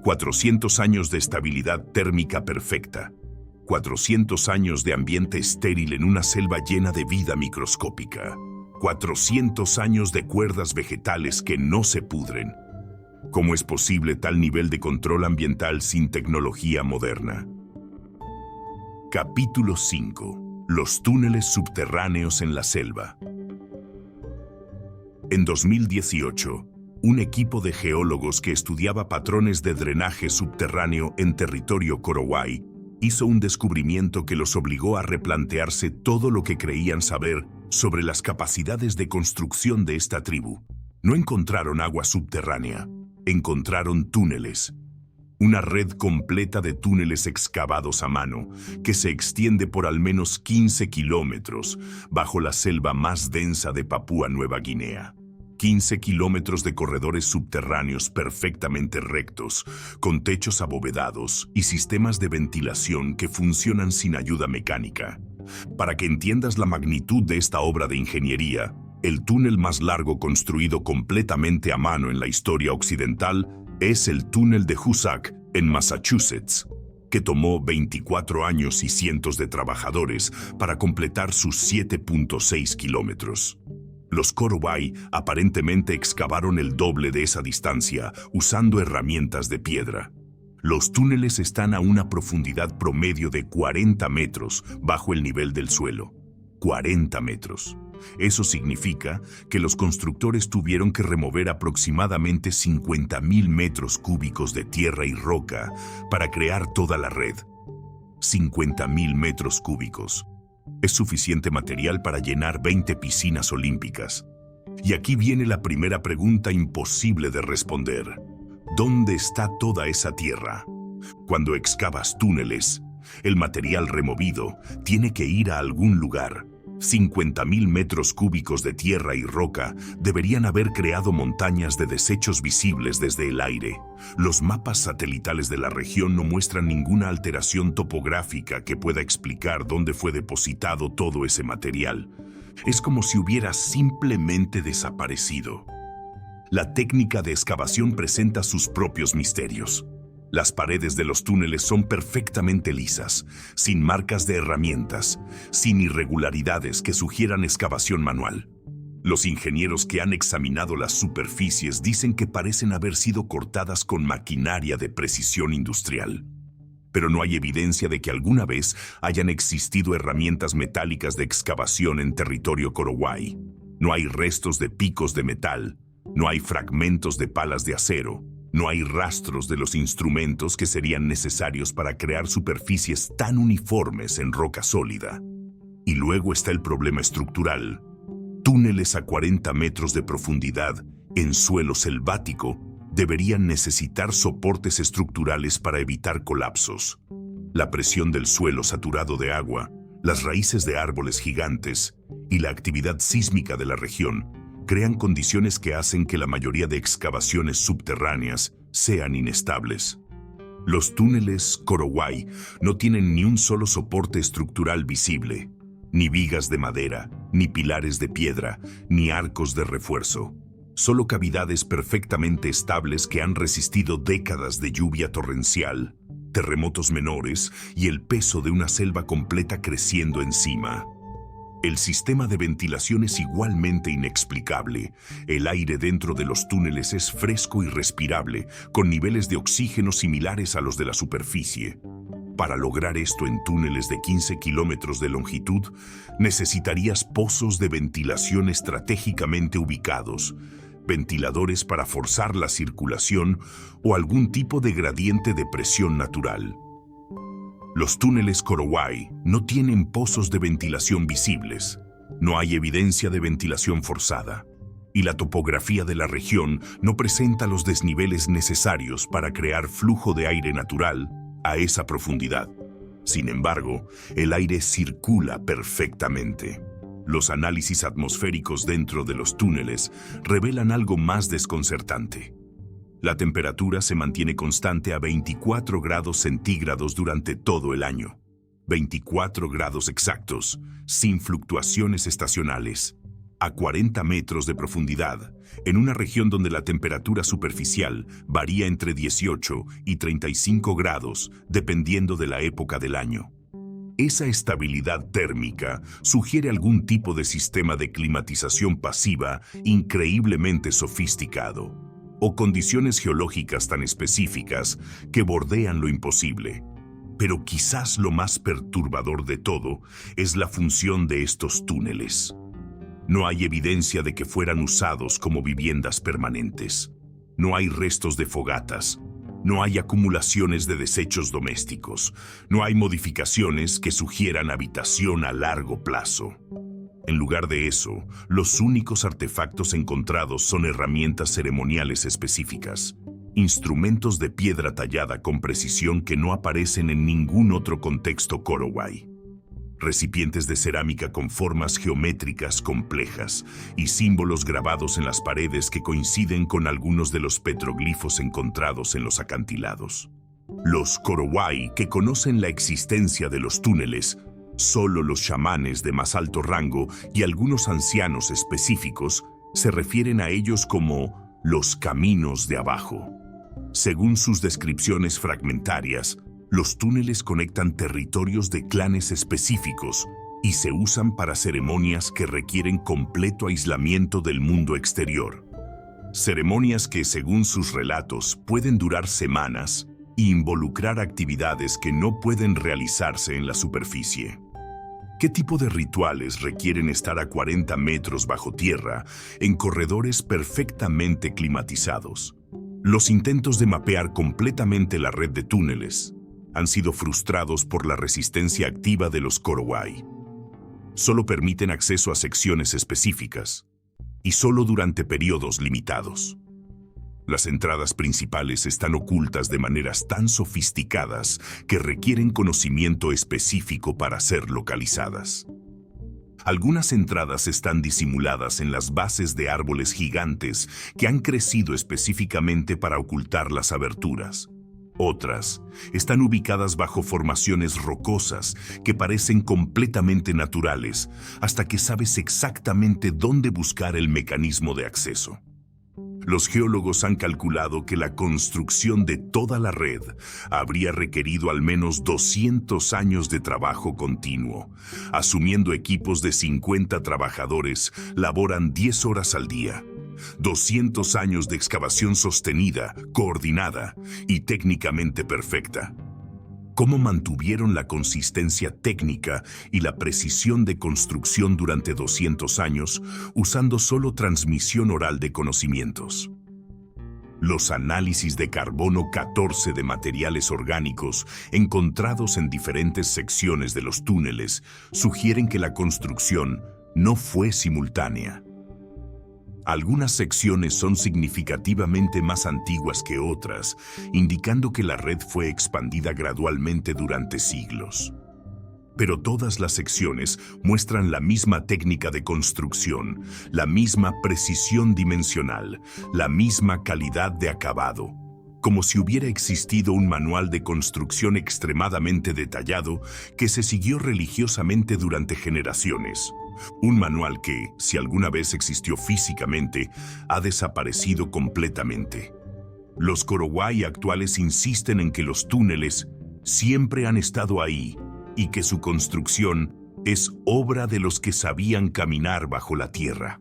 Speaker 1: 400 años de estabilidad térmica perfecta. 400 años de ambiente estéril en una selva llena de vida microscópica. 400 años de cuerdas vegetales que no se pudren. ¿Cómo es posible tal nivel de control ambiental sin tecnología moderna? Capítulo 5. Los túneles subterráneos en la selva. En 2018, un equipo de geólogos que estudiaba patrones de drenaje subterráneo en territorio Korowai hizo un descubrimiento que los obligó a replantearse todo lo que creían saber sobre las capacidades de construcción de esta tribu. No encontraron agua subterránea, encontraron túneles. Una red completa de túneles excavados a mano que se extiende por al menos 15 kilómetros bajo la selva más densa de Papúa Nueva Guinea. 15 kilómetros de corredores subterráneos perfectamente rectos, con techos abovedados y sistemas de ventilación que funcionan sin ayuda mecánica. Para que entiendas la magnitud de esta obra de ingeniería, el túnel más largo construido completamente a mano en la historia occidental es el túnel de Hoosac en Massachusetts, que tomó 24 años y cientos de trabajadores para completar sus 7.6 kilómetros. Los Korowai aparentemente excavaron el doble de esa distancia usando herramientas de piedra. Los túneles están a una profundidad promedio de 40 metros bajo el nivel del suelo. 40 metros. Eso significa que los constructores tuvieron que remover aproximadamente 50.000 metros cúbicos de tierra y roca para crear toda la red. 50.000 metros cúbicos. Es suficiente material para llenar 20 piscinas olímpicas. Y aquí viene la primera pregunta imposible de responder. ¿Dónde está toda esa tierra? Cuando excavas túneles, el material removido tiene que ir a algún lugar. 50.000 metros cúbicos de tierra y roca deberían haber creado montañas de desechos visibles desde el aire. Los mapas satelitales de la región no muestran ninguna alteración topográfica que pueda explicar dónde fue depositado todo ese material. Es como si hubiera simplemente desaparecido. La técnica de excavación presenta sus propios misterios. Las paredes de los túneles son perfectamente lisas, sin marcas de herramientas, sin irregularidades que sugieran excavación manual. Los ingenieros que han examinado las superficies dicen que parecen haber sido cortadas con maquinaria de precisión industrial. Pero no hay evidencia de que alguna vez hayan existido herramientas metálicas de excavación en territorio Korowai. No hay restos de picos de metal, no hay fragmentos de palas de acero. No hay rastros de los instrumentos que serían necesarios para crear superficies tan uniformes en roca sólida. Y luego está el problema estructural. Túneles a 40 metros de profundidad, en suelo selvático, deberían necesitar soportes estructurales para evitar colapsos. La presión del suelo saturado de agua, las raíces de árboles gigantes y la actividad sísmica de la región crean condiciones que hacen que la mayoría de excavaciones subterráneas sean inestables. Los túneles Korowai no tienen ni un solo soporte estructural visible, ni vigas de madera, ni pilares de piedra, ni arcos de refuerzo. Solo cavidades perfectamente estables que han resistido décadas de lluvia torrencial, terremotos menores y el peso de una selva completa creciendo encima. El sistema de ventilación es igualmente inexplicable. El aire dentro de los túneles es fresco y respirable, con niveles de oxígeno similares a los de la superficie. Para lograr esto en túneles de 15 kilómetros de longitud, necesitarías pozos de ventilación estratégicamente ubicados, ventiladores para forzar la circulación o algún tipo de gradiente de presión natural. Los túneles Korowai no tienen pozos de ventilación visibles, no hay evidencia de ventilación forzada, y la topografía de la región no presenta los desniveles necesarios para crear flujo de aire natural a esa profundidad. Sin embargo, el aire circula perfectamente. Los análisis atmosféricos dentro de los túneles revelan algo más desconcertante. La temperatura se mantiene constante a 24 grados centígrados durante todo el año. 24 grados exactos, sin fluctuaciones estacionales. A 40 metros de profundidad, en una región donde la temperatura superficial varía entre 18 y 35 grados, dependiendo de la época del año. Esa estabilidad térmica sugiere algún tipo de sistema de climatización pasiva increíblemente sofisticado, o condiciones geológicas tan específicas que bordean lo imposible. Pero quizás lo más perturbador de todo es la función de estos túneles. No hay evidencia de que fueran usados como viviendas permanentes. No hay restos de fogatas. No hay acumulaciones de desechos domésticos. No hay modificaciones que sugieran habitación a largo plazo. En lugar de eso, los únicos artefactos encontrados son herramientas ceremoniales específicas, instrumentos de piedra tallada con precisión que no aparecen en ningún otro contexto Korowai, recipientes de cerámica con formas geométricas complejas y símbolos grabados en las paredes que coinciden con algunos de los petroglifos encontrados en los acantilados. Los Korowai, que conocen la existencia de los túneles, solo los chamanes de más alto rango y algunos ancianos específicos se refieren a ellos como los caminos de abajo. Según sus descripciones fragmentarias, los túneles conectan territorios de clanes específicos y se usan para ceremonias que requieren completo aislamiento del mundo exterior. Ceremonias que, según sus relatos, pueden durar semanas e involucrar actividades que no pueden realizarse en la superficie. ¿Qué tipo de rituales requieren estar a 40 metros bajo tierra en corredores perfectamente climatizados? Los intentos de mapear completamente la red de túneles han sido frustrados por la resistencia activa de los Korowai. Solo permiten acceso a secciones específicas y solo durante periodos limitados. Las entradas principales están ocultas de maneras tan sofisticadas que requieren conocimiento específico para ser localizadas. Algunas entradas están disimuladas en las bases de árboles gigantes que han crecido específicamente para ocultar las aberturas. Otras están ubicadas bajo formaciones rocosas que parecen completamente naturales hasta que sabes exactamente dónde buscar el mecanismo de acceso. Los geólogos han calculado que la construcción de toda la red habría requerido al menos 200 años de trabajo continuo, asumiendo equipos de 50 trabajadores laboran 10 horas al día. 200 años de excavación sostenida, coordinada y técnicamente perfecta. ¿Cómo mantuvieron la consistencia técnica y la precisión de construcción durante 200 años usando solo transmisión oral de conocimientos? Los análisis de carbono 14 de materiales orgánicos encontrados en diferentes secciones de los túneles sugieren que la construcción no fue simultánea. Algunas secciones son significativamente más antiguas que otras, indicando que la red fue expandida gradualmente durante siglos. Pero todas las secciones muestran la misma técnica de construcción, la misma precisión dimensional, la misma calidad de acabado, como si hubiera existido un manual de construcción extremadamente detallado que se siguió religiosamente durante generaciones. Un manual que, si alguna vez existió físicamente, ha desaparecido completamente. Los Korowai actuales insisten en que los túneles siempre han estado ahí y que su construcción es obra de los que sabían caminar bajo la tierra.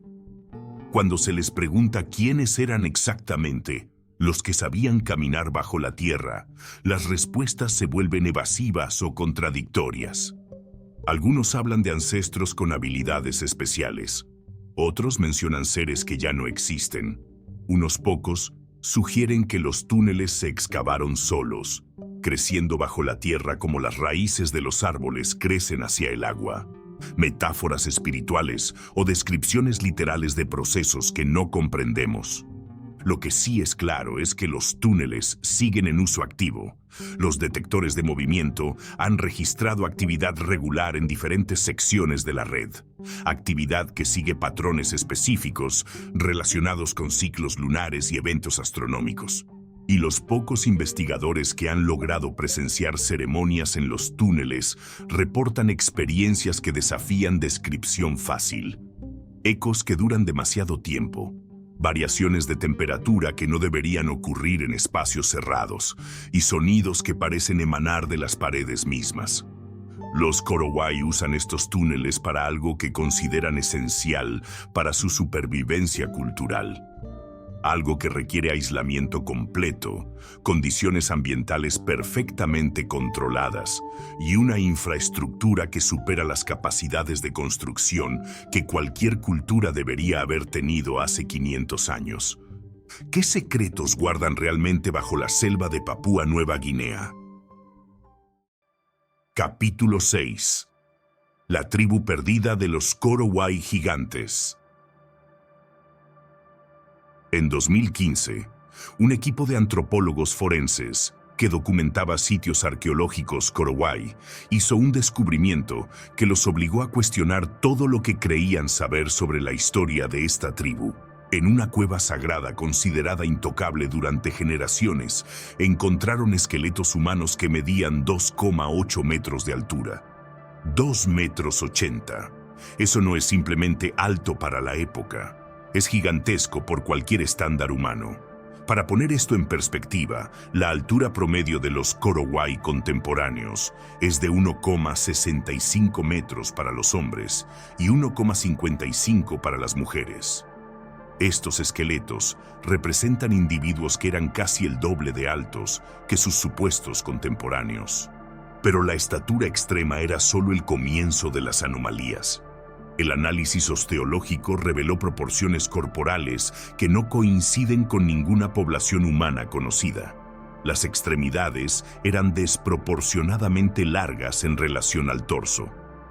Speaker 1: Cuando se les pregunta quiénes eran exactamente los que sabían caminar bajo la tierra, las respuestas se vuelven evasivas o contradictorias. Algunos hablan de ancestros con habilidades especiales. Otros mencionan seres que ya no existen. Unos pocos sugieren que los túneles se excavaron solos, creciendo bajo la tierra como las raíces de los árboles crecen hacia el agua. Metáforas espirituales o descripciones literales de procesos que no comprendemos. Lo que sí es claro es que los túneles siguen en uso activo. Los detectores de movimiento han registrado actividad regular en diferentes secciones de la red, actividad que sigue patrones específicos relacionados con ciclos lunares y eventos astronómicos. Y los pocos investigadores que han logrado presenciar ceremonias en los túneles reportan experiencias que desafían descripción fácil. Ecos que duran demasiado tiempo. Variaciones de temperatura que no deberían ocurrir en espacios cerrados y sonidos que parecen emanar de las paredes mismas. Los Korowai usan estos túneles para algo que consideran esencial para su supervivencia cultural. Algo que requiere aislamiento completo, condiciones ambientales perfectamente controladas y una infraestructura que supera las capacidades de construcción que cualquier cultura debería haber tenido hace 500 años. ¿Qué secretos guardan realmente bajo la selva de Papúa Nueva Guinea? Capítulo 6. La tribu perdida de los Korowai gigantes. En 2015, un equipo de antropólogos forenses que documentaba sitios arqueológicos Korowai hizo un descubrimiento que los obligó a cuestionar todo lo que creían saber sobre la historia de esta tribu. En una cueva sagrada considerada intocable durante generaciones, encontraron esqueletos humanos que medían 2,8 metros de altura. 2,80 metros. Eso no es simplemente alto para la época. Es gigantesco por cualquier estándar humano. Para poner esto en perspectiva, la altura promedio de los Korowai contemporáneos es de 1,65 metros para los hombres y 1,55 para las mujeres. Estos esqueletos representan individuos que eran casi el doble de altos que sus supuestos contemporáneos. Pero la estatura extrema era solo el comienzo de las anomalías. El análisis osteológico reveló proporciones corporales que no coinciden con ninguna población humana conocida. Las extremidades eran desproporcionadamente largas en relación al torso.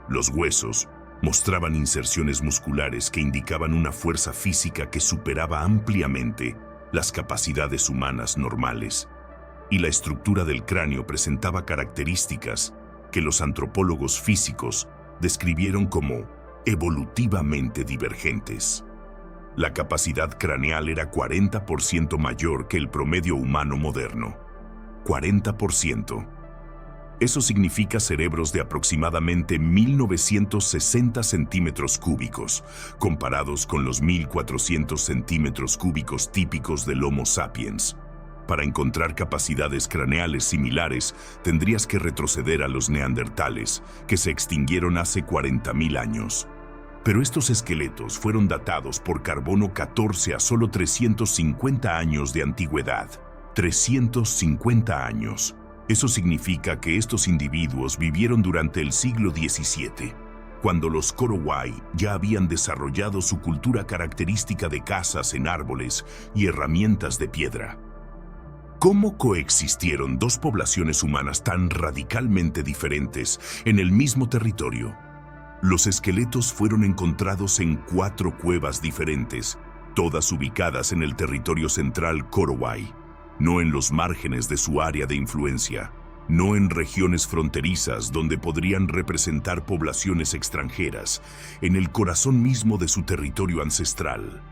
Speaker 1: Los huesos mostraban inserciones musculares que indicaban una fuerza física que superaba ampliamente las capacidades humanas normales. Y la estructura del cráneo presentaba características que los antropólogos físicos describieron como evolutivamente divergentes. La capacidad craneal era 40% mayor que el promedio humano moderno. 40%. Eso significa cerebros de aproximadamente 1960 centímetros cúbicos, comparados con los 1400 centímetros cúbicos típicos del Homo sapiens. Para encontrar capacidades craneales similares, tendrías que retroceder a los neandertales, que se extinguieron hace 40.000 años. Pero estos esqueletos fueron datados por carbono 14 a solo 350 años de antigüedad. 350 años. Eso significa que estos individuos vivieron durante el siglo XVII, cuando los Korowai ya habían desarrollado su cultura característica de cazas en árboles y herramientas de piedra. ¿Cómo coexistieron dos poblaciones humanas tan radicalmente diferentes en el mismo territorio? Los esqueletos fueron encontrados en 4 cuevas diferentes, todas ubicadas en el territorio central Korowai, no en los márgenes de su área de influencia, no en regiones fronterizas donde podrían representar poblaciones extranjeras, en el corazón mismo de su territorio ancestral.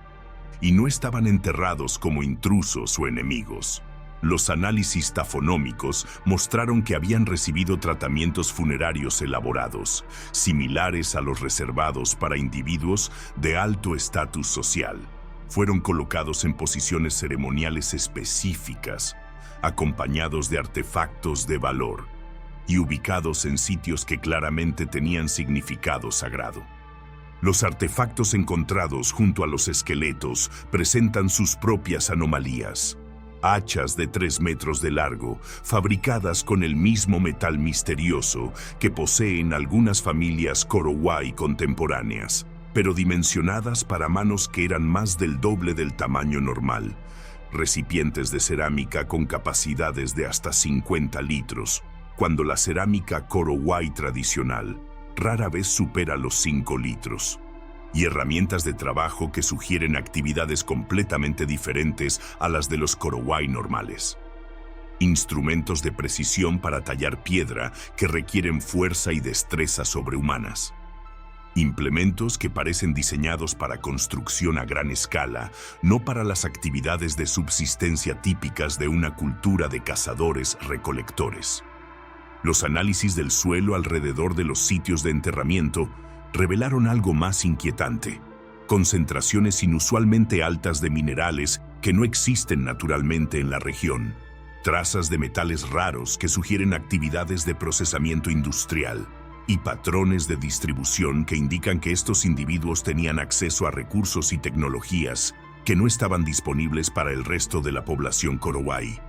Speaker 1: Y no estaban enterrados como intrusos o enemigos. Los análisis tafonómicos mostraron que habían recibido tratamientos funerarios elaborados, similares a los reservados para individuos de alto estatus social. Fueron colocados en posiciones ceremoniales específicas, acompañados de artefactos de valor y ubicados en sitios que claramente tenían significado sagrado. Los artefactos encontrados junto a los esqueletos presentan sus propias anomalías. Hachas de 3 metros de largo, fabricadas con el mismo metal misterioso que poseen algunas familias Korowai contemporáneas, pero dimensionadas para manos que eran más del doble del tamaño normal. Recipientes de cerámica con capacidades de hasta 50 litros, cuando la cerámica Korowai tradicional rara vez supera los 5 litros. Y herramientas de trabajo que sugieren actividades completamente diferentes a las de los Korowai normales. Instrumentos de precisión para tallar piedra que requieren fuerza y destreza sobrehumanas. Implementos que parecen diseñados para construcción a gran escala, no para las actividades de subsistencia típicas de una cultura de cazadores-recolectores. Los análisis del suelo alrededor de los sitios de enterramiento revelaron algo más inquietante: concentraciones inusualmente altas de minerales que no existen naturalmente en la región, trazas de metales raros que sugieren actividades de procesamiento industrial, y patrones de distribución que indican que estos individuos tenían acceso a recursos y tecnologías que no estaban disponibles para el resto de la población Korowai.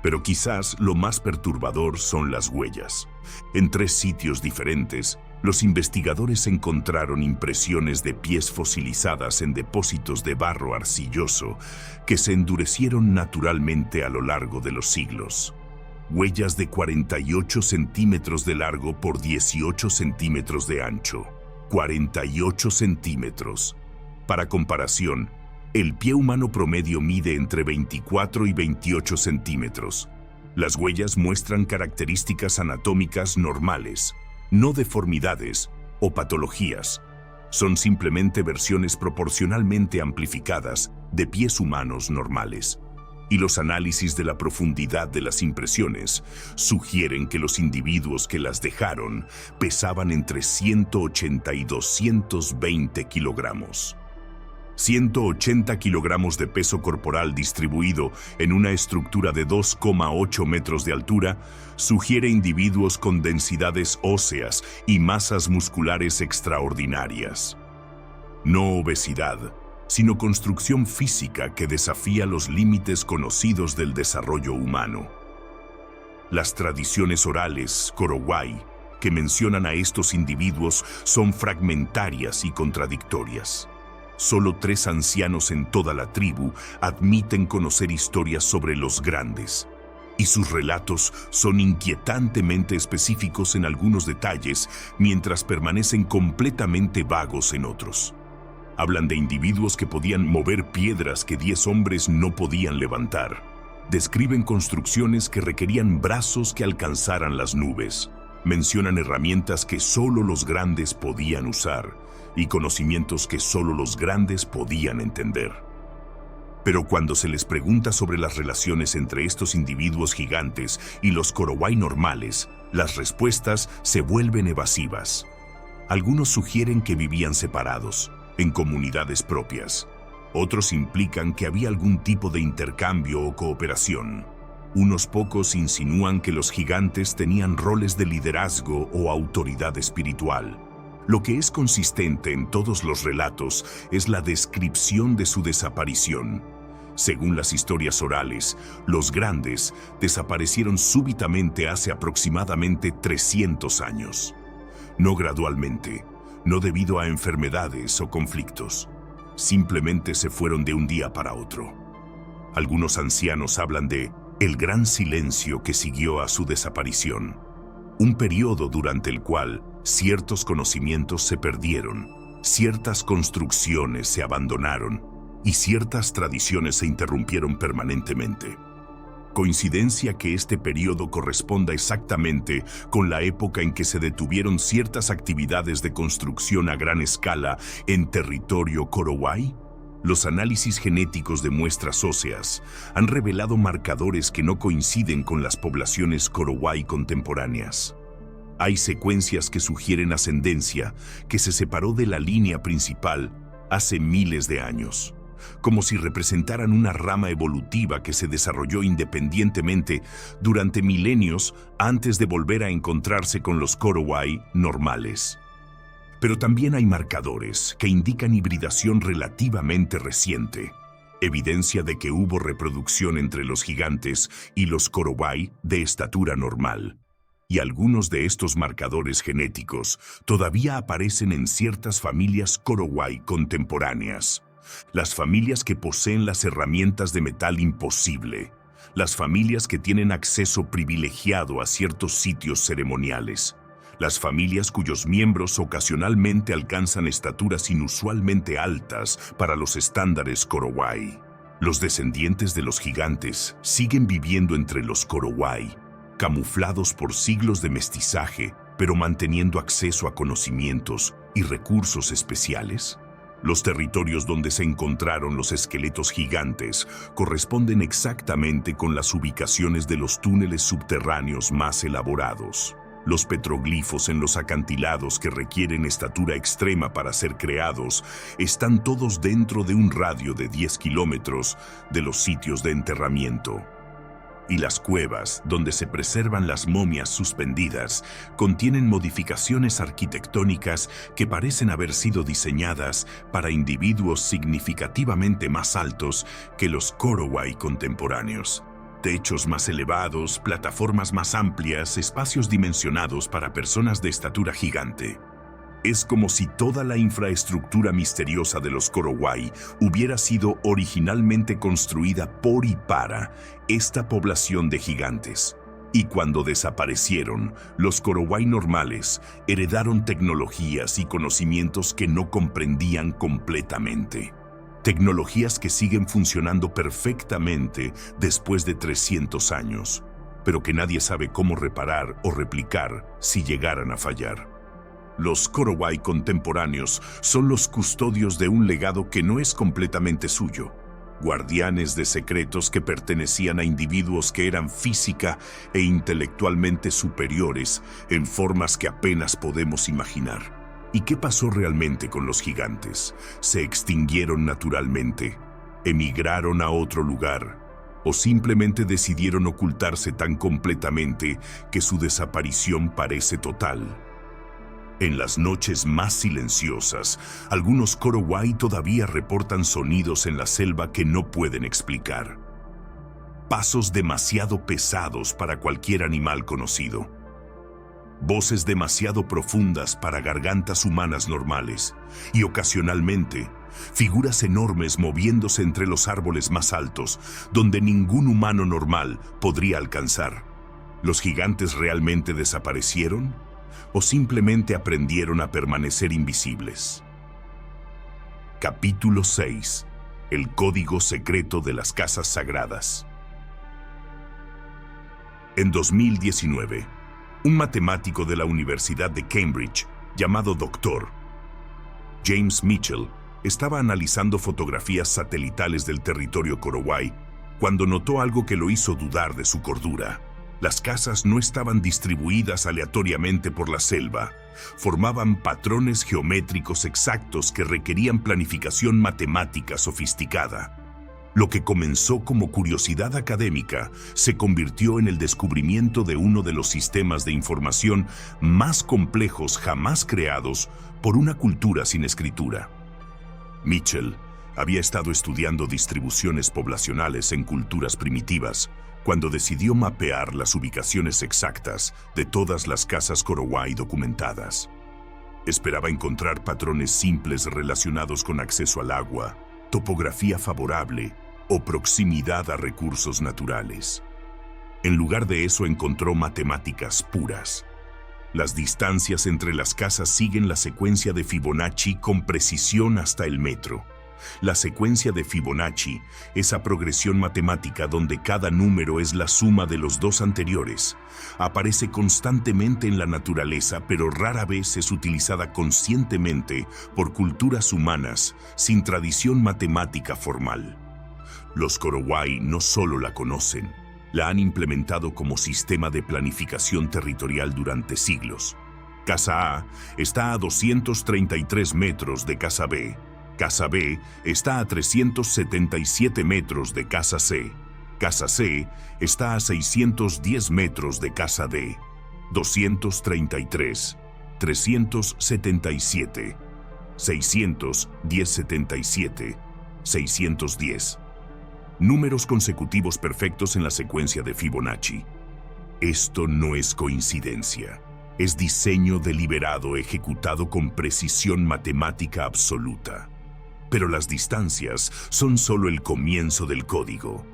Speaker 1: Pero quizás lo más perturbador son las huellas. En 3 sitios diferentes, los investigadores encontraron impresiones de pies fosilizadas en depósitos de barro arcilloso que se endurecieron naturalmente a lo largo de los siglos. Huellas de 48 centímetros de largo por 18 centímetros de ancho. 48 centímetros. Para comparación, el pie humano promedio mide entre 24 y 28 centímetros. Las huellas muestran características anatómicas normales, no deformidades o patologías. Son simplemente versiones proporcionalmente amplificadas de pies humanos normales. Y los análisis de la profundidad de las impresiones sugieren que los individuos que las dejaron pesaban entre 180 y 220 kilogramos. 180 kilogramos de peso corporal distribuido en una estructura de 2,8 metros de altura sugiere individuos con densidades óseas y masas musculares extraordinarias. No obesidad, sino construcción física que desafía los límites conocidos del desarrollo humano. Las tradiciones orales Korowai que mencionan a estos individuos son fragmentarias y contradictorias. Solo 3 ancianos en toda la tribu admiten conocer historias sobre los grandes, y sus relatos son inquietantemente específicos en algunos detalles, mientras permanecen completamente vagos en otros. Hablan de individuos que podían mover piedras que 10 hombres no podían levantar. Describen construcciones que requerían brazos que alcanzaran las nubes, mencionan herramientas que solo los grandes podían usar y conocimientos que solo los grandes podían entender. Pero cuando se les pregunta sobre las relaciones entre estos individuos gigantes y los Korowai normales, las respuestas se vuelven evasivas. Algunos sugieren que vivían separados, en comunidades propias. Otros implican que había algún tipo de intercambio o cooperación. Unos pocos insinúan que los gigantes tenían roles de liderazgo o autoridad espiritual. Lo que es consistente en todos los relatos es la descripción de su desaparición. Según las historias orales, los grandes desaparecieron súbitamente hace aproximadamente 300 años. No gradualmente, no debido a enfermedades o conflictos. Simplemente se fueron de un día para otro. Algunos ancianos hablan de el gran silencio que siguió a su desaparición, un periodo durante el cual ciertos conocimientos se perdieron, ciertas construcciones se abandonaron y ciertas tradiciones se interrumpieron permanentemente. Coincidencia que este periodo corresponda exactamente con la época en que se detuvieron ciertas actividades de construcción a gran escala en territorio Korowai. Los análisis genéticos de muestras óseas han revelado marcadores que no coinciden con las poblaciones Korowai contemporáneas. Hay secuencias que sugieren ascendencia que se separó de la línea principal hace miles de años, como si representaran una rama evolutiva que se desarrolló independientemente durante milenios antes de volver a encontrarse con los Korowai normales. Pero también hay marcadores que indican hibridación relativamente reciente, evidencia de que hubo reproducción entre los gigantes y los Korowai de estatura normal. Y algunos de estos marcadores genéticos todavía aparecen en ciertas familias Korowai contemporáneas. Las familias que poseen las herramientas de metal imposible, las familias que tienen acceso privilegiado a ciertos sitios ceremoniales, las familias cuyos miembros ocasionalmente alcanzan estaturas inusualmente altas para los estándares Korowai. Los descendientes de los gigantes siguen viviendo entre los Korowai, camuflados por siglos de mestizaje, pero manteniendo acceso a conocimientos y recursos especiales. Los territorios donde se encontraron los esqueletos gigantes corresponden exactamente con las ubicaciones de los túneles subterráneos más elaborados. Los petroglifos en los acantilados que requieren estatura extrema para ser creados están todos dentro de un radio de 10 kilómetros de los sitios de enterramiento. Y las cuevas, donde se preservan las momias suspendidas, contienen modificaciones arquitectónicas que parecen haber sido diseñadas para individuos significativamente más altos que los Korowai contemporáneos. Techos más elevados, plataformas más amplias, espacios dimensionados para personas de estatura gigante. Es como si toda la infraestructura misteriosa de los Korowai hubiera sido originalmente construida por y para esta población de gigantes. Y cuando desaparecieron, los Korowai normales heredaron tecnologías y conocimientos que no comprendían completamente. Tecnologías que siguen funcionando perfectamente después de 300 años, pero que nadie sabe cómo reparar o replicar si llegaran a fallar. Los Korowai contemporáneos son los custodios de un legado que no es completamente suyo, guardianes de secretos que pertenecían a individuos que eran física e intelectualmente superiores en formas que apenas podemos imaginar. ¿Y qué pasó realmente con los gigantes? ¿Se extinguieron naturalmente? ¿Emigraron a otro lugar? ¿O simplemente decidieron ocultarse tan completamente que su desaparición parece total? En las noches más silenciosas, algunos Korowai todavía reportan sonidos en la selva que no pueden explicar. Pasos demasiado pesados para cualquier animal conocido. Voces demasiado profundas para gargantas humanas normales. Y ocasionalmente, figuras enormes moviéndose entre los árboles más altos, donde ningún humano normal podría alcanzar. ¿Los gigantes realmente desaparecieron? ¿O simplemente aprendieron a permanecer invisibles? Capítulo 6. El código secreto de las casas sagradas. En 2019, Un matemático de la Universidad de Cambridge, llamado Dr. James Mitchell, estaba analizando fotografías satelitales del territorio Korowai cuando notó algo que lo hizo dudar de su cordura. Las casas no estaban distribuidas aleatoriamente por la selva, formaban patrones geométricos exactos que requerían planificación matemática sofisticada. Lo que comenzó como curiosidad académica se convirtió en el descubrimiento de uno de los sistemas de información más complejos jamás creados por una cultura sin escritura. Mitchell había estado estudiando distribuciones poblacionales en culturas primitivas cuando decidió mapear las ubicaciones exactas de todas las casas Korowai documentadas. Esperaba encontrar patrones simples relacionados con acceso al agua, topografía favorable o proximidad a recursos naturales. En lugar de eso encontró matemáticas puras. Las distancias entre las casas siguen la secuencia de Fibonacci con precisión hasta el metro. La secuencia de Fibonacci, esa progresión matemática donde cada número es la suma de los dos anteriores, aparece constantemente en la naturaleza, pero rara vez es utilizada conscientemente por culturas humanas sin tradición matemática formal. Los Korowai no solo la conocen, la han implementado como sistema de planificación territorial durante siglos. Casa A está a 233 metros de Casa B. Casa B está a 377 metros de Casa C. Casa C está a 610 metros de Casa D. 233, 377, 610-77, 610. Números consecutivos perfectos en la secuencia de Fibonacci. Esto no es coincidencia. Es diseño deliberado ejecutado con precisión matemática absoluta. Pero las distancias son solo el comienzo del código.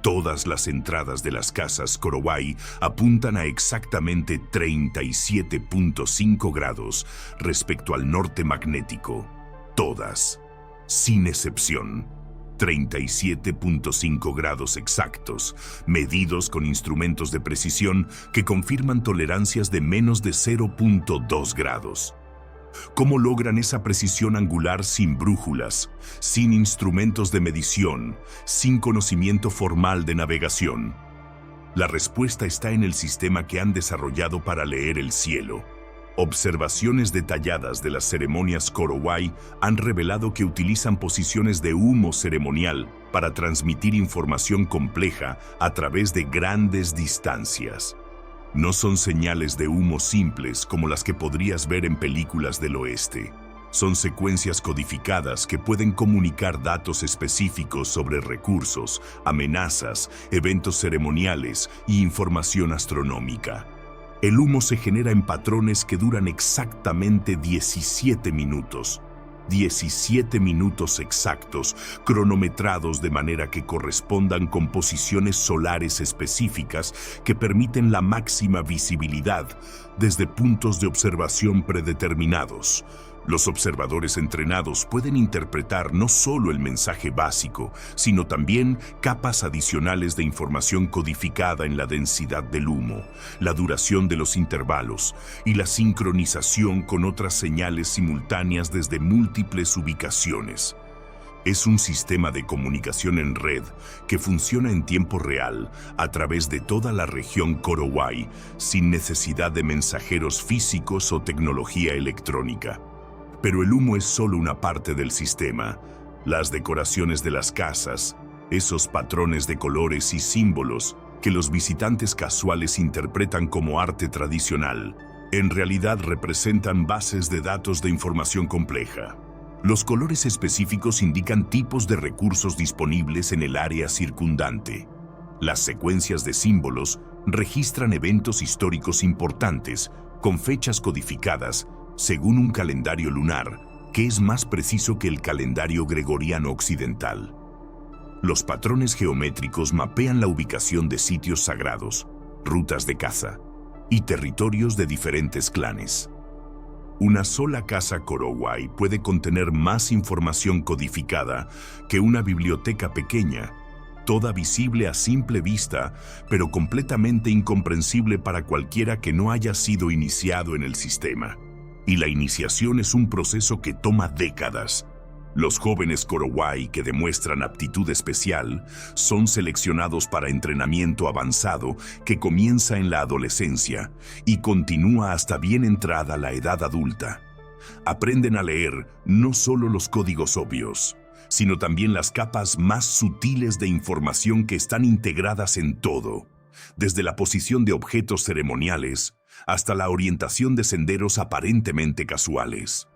Speaker 1: Todas las entradas de las casas Korowai apuntan a exactamente 37.5 grados respecto al norte magnético. Todas, sin excepción. 37.5 grados exactos, medidos con instrumentos de precisión que confirman tolerancias de menos de 0.2 grados. ¿Cómo logran esa precisión angular sin brújulas, sin instrumentos de medición, sin conocimiento formal de navegación? La respuesta está en el sistema que han desarrollado para leer el cielo. Observaciones detalladas de las ceremonias Korowai han revelado que utilizan posiciones de humo ceremonial para transmitir información compleja a través de grandes distancias. No son señales de humo simples como las que podrías ver en películas del oeste. Son secuencias codificadas que pueden comunicar datos específicos sobre recursos, amenazas, eventos ceremoniales y información astronómica. El humo se genera en patrones que duran exactamente 17 minutos. 17 minutos exactos, cronometrados de manera que correspondan con posiciones solares específicas que permiten la máxima visibilidad desde puntos de observación predeterminados. Los observadores entrenados pueden interpretar no solo el mensaje básico, sino también capas adicionales de información codificada en la densidad del humo, la duración de los intervalos y la sincronización con otras señales simultáneas desde múltiples ubicaciones. Es un sistema de comunicación en red que funciona en tiempo real a través de toda la región Korowai, sin necesidad de mensajeros físicos o tecnología electrónica. Pero el humo es solo una parte del sistema. Las decoraciones de las casas, esos patrones de colores y símbolos que los visitantes casuales interpretan como arte tradicional, en realidad representan bases de datos de información compleja. Los colores específicos indican tipos de recursos disponibles en el área circundante. Las secuencias de símbolos registran eventos históricos importantes, con fechas codificadas según un calendario lunar, que es más preciso que el calendario gregoriano occidental. Los patrones geométricos mapean la ubicación de sitios sagrados, rutas de caza y territorios de diferentes clanes. Una sola casa Korowai puede contener más información codificada que una biblioteca pequeña, toda visible a simple vista, pero completamente incomprensible para cualquiera que no haya sido iniciado en el sistema. Y la iniciación es un proceso que toma décadas. Los jóvenes Korowai que demuestran aptitud especial son seleccionados para entrenamiento avanzado que comienza en la adolescencia y continúa hasta bien entrada la edad adulta. Aprenden a leer no solo los códigos obvios, sino también las capas más sutiles de información que están integradas en todo, desde la posición de objetos ceremoniales hasta la orientación de senderos aparentemente casuales.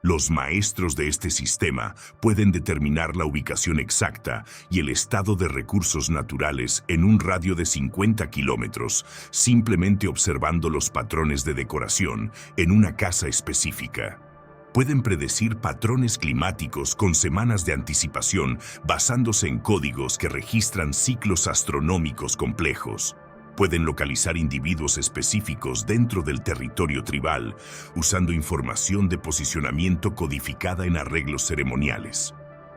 Speaker 1: Los maestros de este sistema pueden determinar la ubicación exacta y el estado de recursos naturales en un radio de 50 kilómetros, simplemente observando los patrones de decoración en una casa específica. Pueden predecir patrones climáticos con semanas de anticipación basándose en códigos que registran ciclos astronómicos complejos. Pueden localizar individuos específicos dentro del territorio tribal, usando información de posicionamiento codificada en arreglos ceremoniales.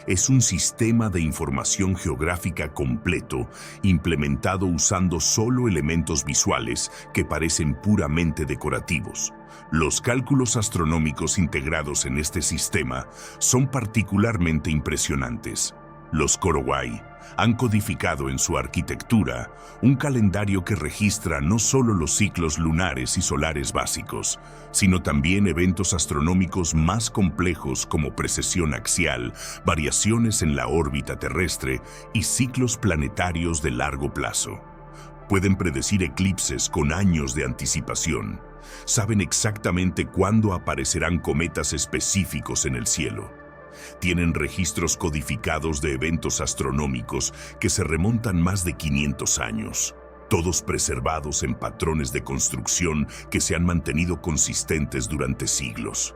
Speaker 1: Es un sistema de información geográfica completo, implementado usando solo elementos visuales que parecen puramente decorativos. Los cálculos astronómicos integrados en este sistema son particularmente impresionantes. Los Korowai han codificado en su arquitectura un calendario que registra no solo los ciclos lunares y solares básicos, sino también eventos astronómicos más complejos como precesión axial, variaciones en la órbita terrestre y ciclos planetarios de largo plazo. Pueden predecir eclipses con años de anticipación. Saben exactamente cuándo aparecerán cometas específicos en el cielo. Tienen registros codificados de eventos astronómicos que se remontan más de 500 años, todos preservados en patrones de construcción que se han mantenido consistentes durante siglos.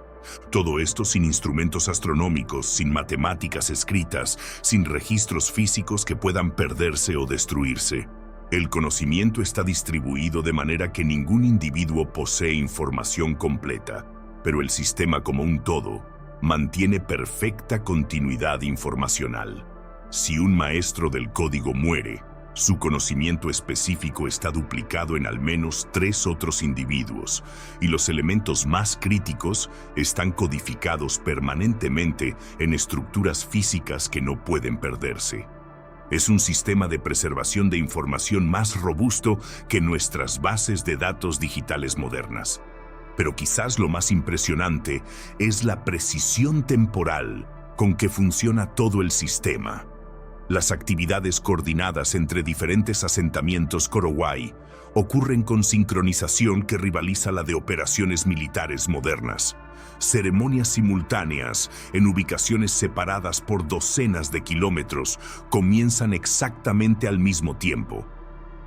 Speaker 1: Todo esto sin instrumentos astronómicos, sin matemáticas escritas, sin registros físicos que puedan perderse o destruirse. El conocimiento está distribuido de manera que ningún individuo posee información completa, pero el sistema como un todo mantiene perfecta continuidad informacional. Si un maestro del código muere, su conocimiento específico está duplicado en al menos 3 otros individuos, y los elementos más críticos están codificados permanentemente en estructuras físicas que no pueden perderse. Es un sistema de preservación de información más robusto que nuestras bases de datos digitales modernas. Pero quizás lo más impresionante es la precisión temporal con que funciona todo el sistema. Las actividades coordinadas entre diferentes asentamientos Korowai ocurren con sincronización que rivaliza la de operaciones militares modernas. Ceremonias simultáneas en ubicaciones separadas por docenas de kilómetros comienzan exactamente al mismo tiempo.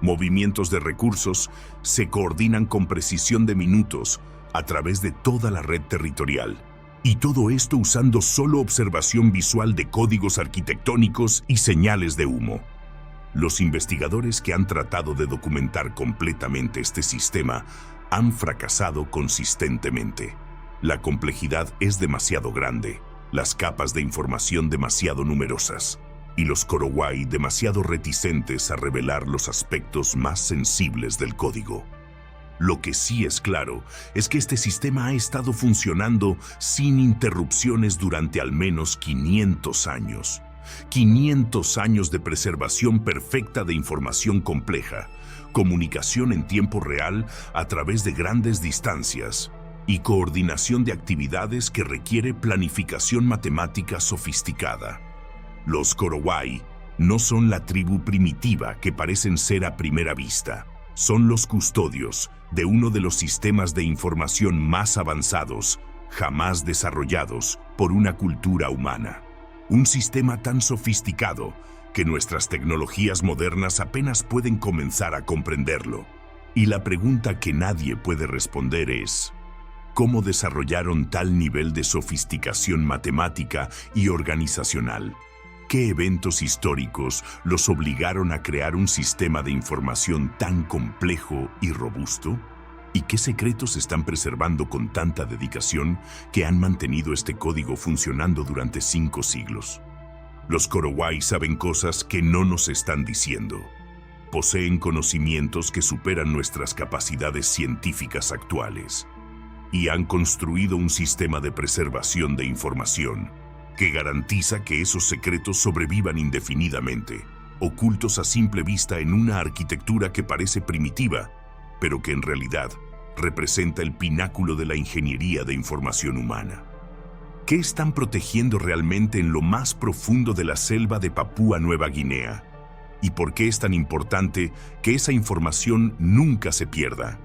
Speaker 1: Movimientos de recursos se coordinan con precisión de minutos a través de toda la red territorial. Y todo esto usando solo observación visual de códigos arquitectónicos y señales de humo. Los investigadores que han tratado de documentar completamente este sistema han fracasado consistentemente. La complejidad es demasiado grande, las capas de información demasiado numerosas, y los Korowai demasiado reticentes a revelar los aspectos más sensibles del código. Lo que sí es claro es que este sistema ha estado funcionando sin interrupciones durante al menos 500 años. 500 años de preservación perfecta de información compleja, comunicación en tiempo real a través de grandes distancias y coordinación de actividades que requiere planificación matemática sofisticada. Los Korowai no son la tribu primitiva que parecen ser a primera vista. Son los custodios de uno de los sistemas de información más avanzados jamás desarrollados por una cultura humana. Un sistema tan sofisticado que nuestras tecnologías modernas apenas pueden comenzar a comprenderlo. Y la pregunta que nadie puede responder es: ¿cómo desarrollaron tal nivel de sofisticación matemática y organizacional? ¿Qué eventos históricos los obligaron a crear un sistema de información tan complejo y robusto? ¿Y qué secretos están preservando con tanta dedicación que han mantenido este código funcionando durante 5 siglos? Los Korowai saben cosas que no nos están diciendo. Poseen conocimientos que superan nuestras capacidades científicas actuales. Y han construido un sistema de preservación de información que garantiza que esos secretos sobrevivan indefinidamente, ocultos a simple vista en una arquitectura que parece primitiva, pero que en realidad representa el pináculo de la ingeniería de información humana. ¿Qué están protegiendo realmente en lo más profundo de la selva de Papúa Nueva Guinea? ¿Y por qué es tan importante que esa información nunca se pierda?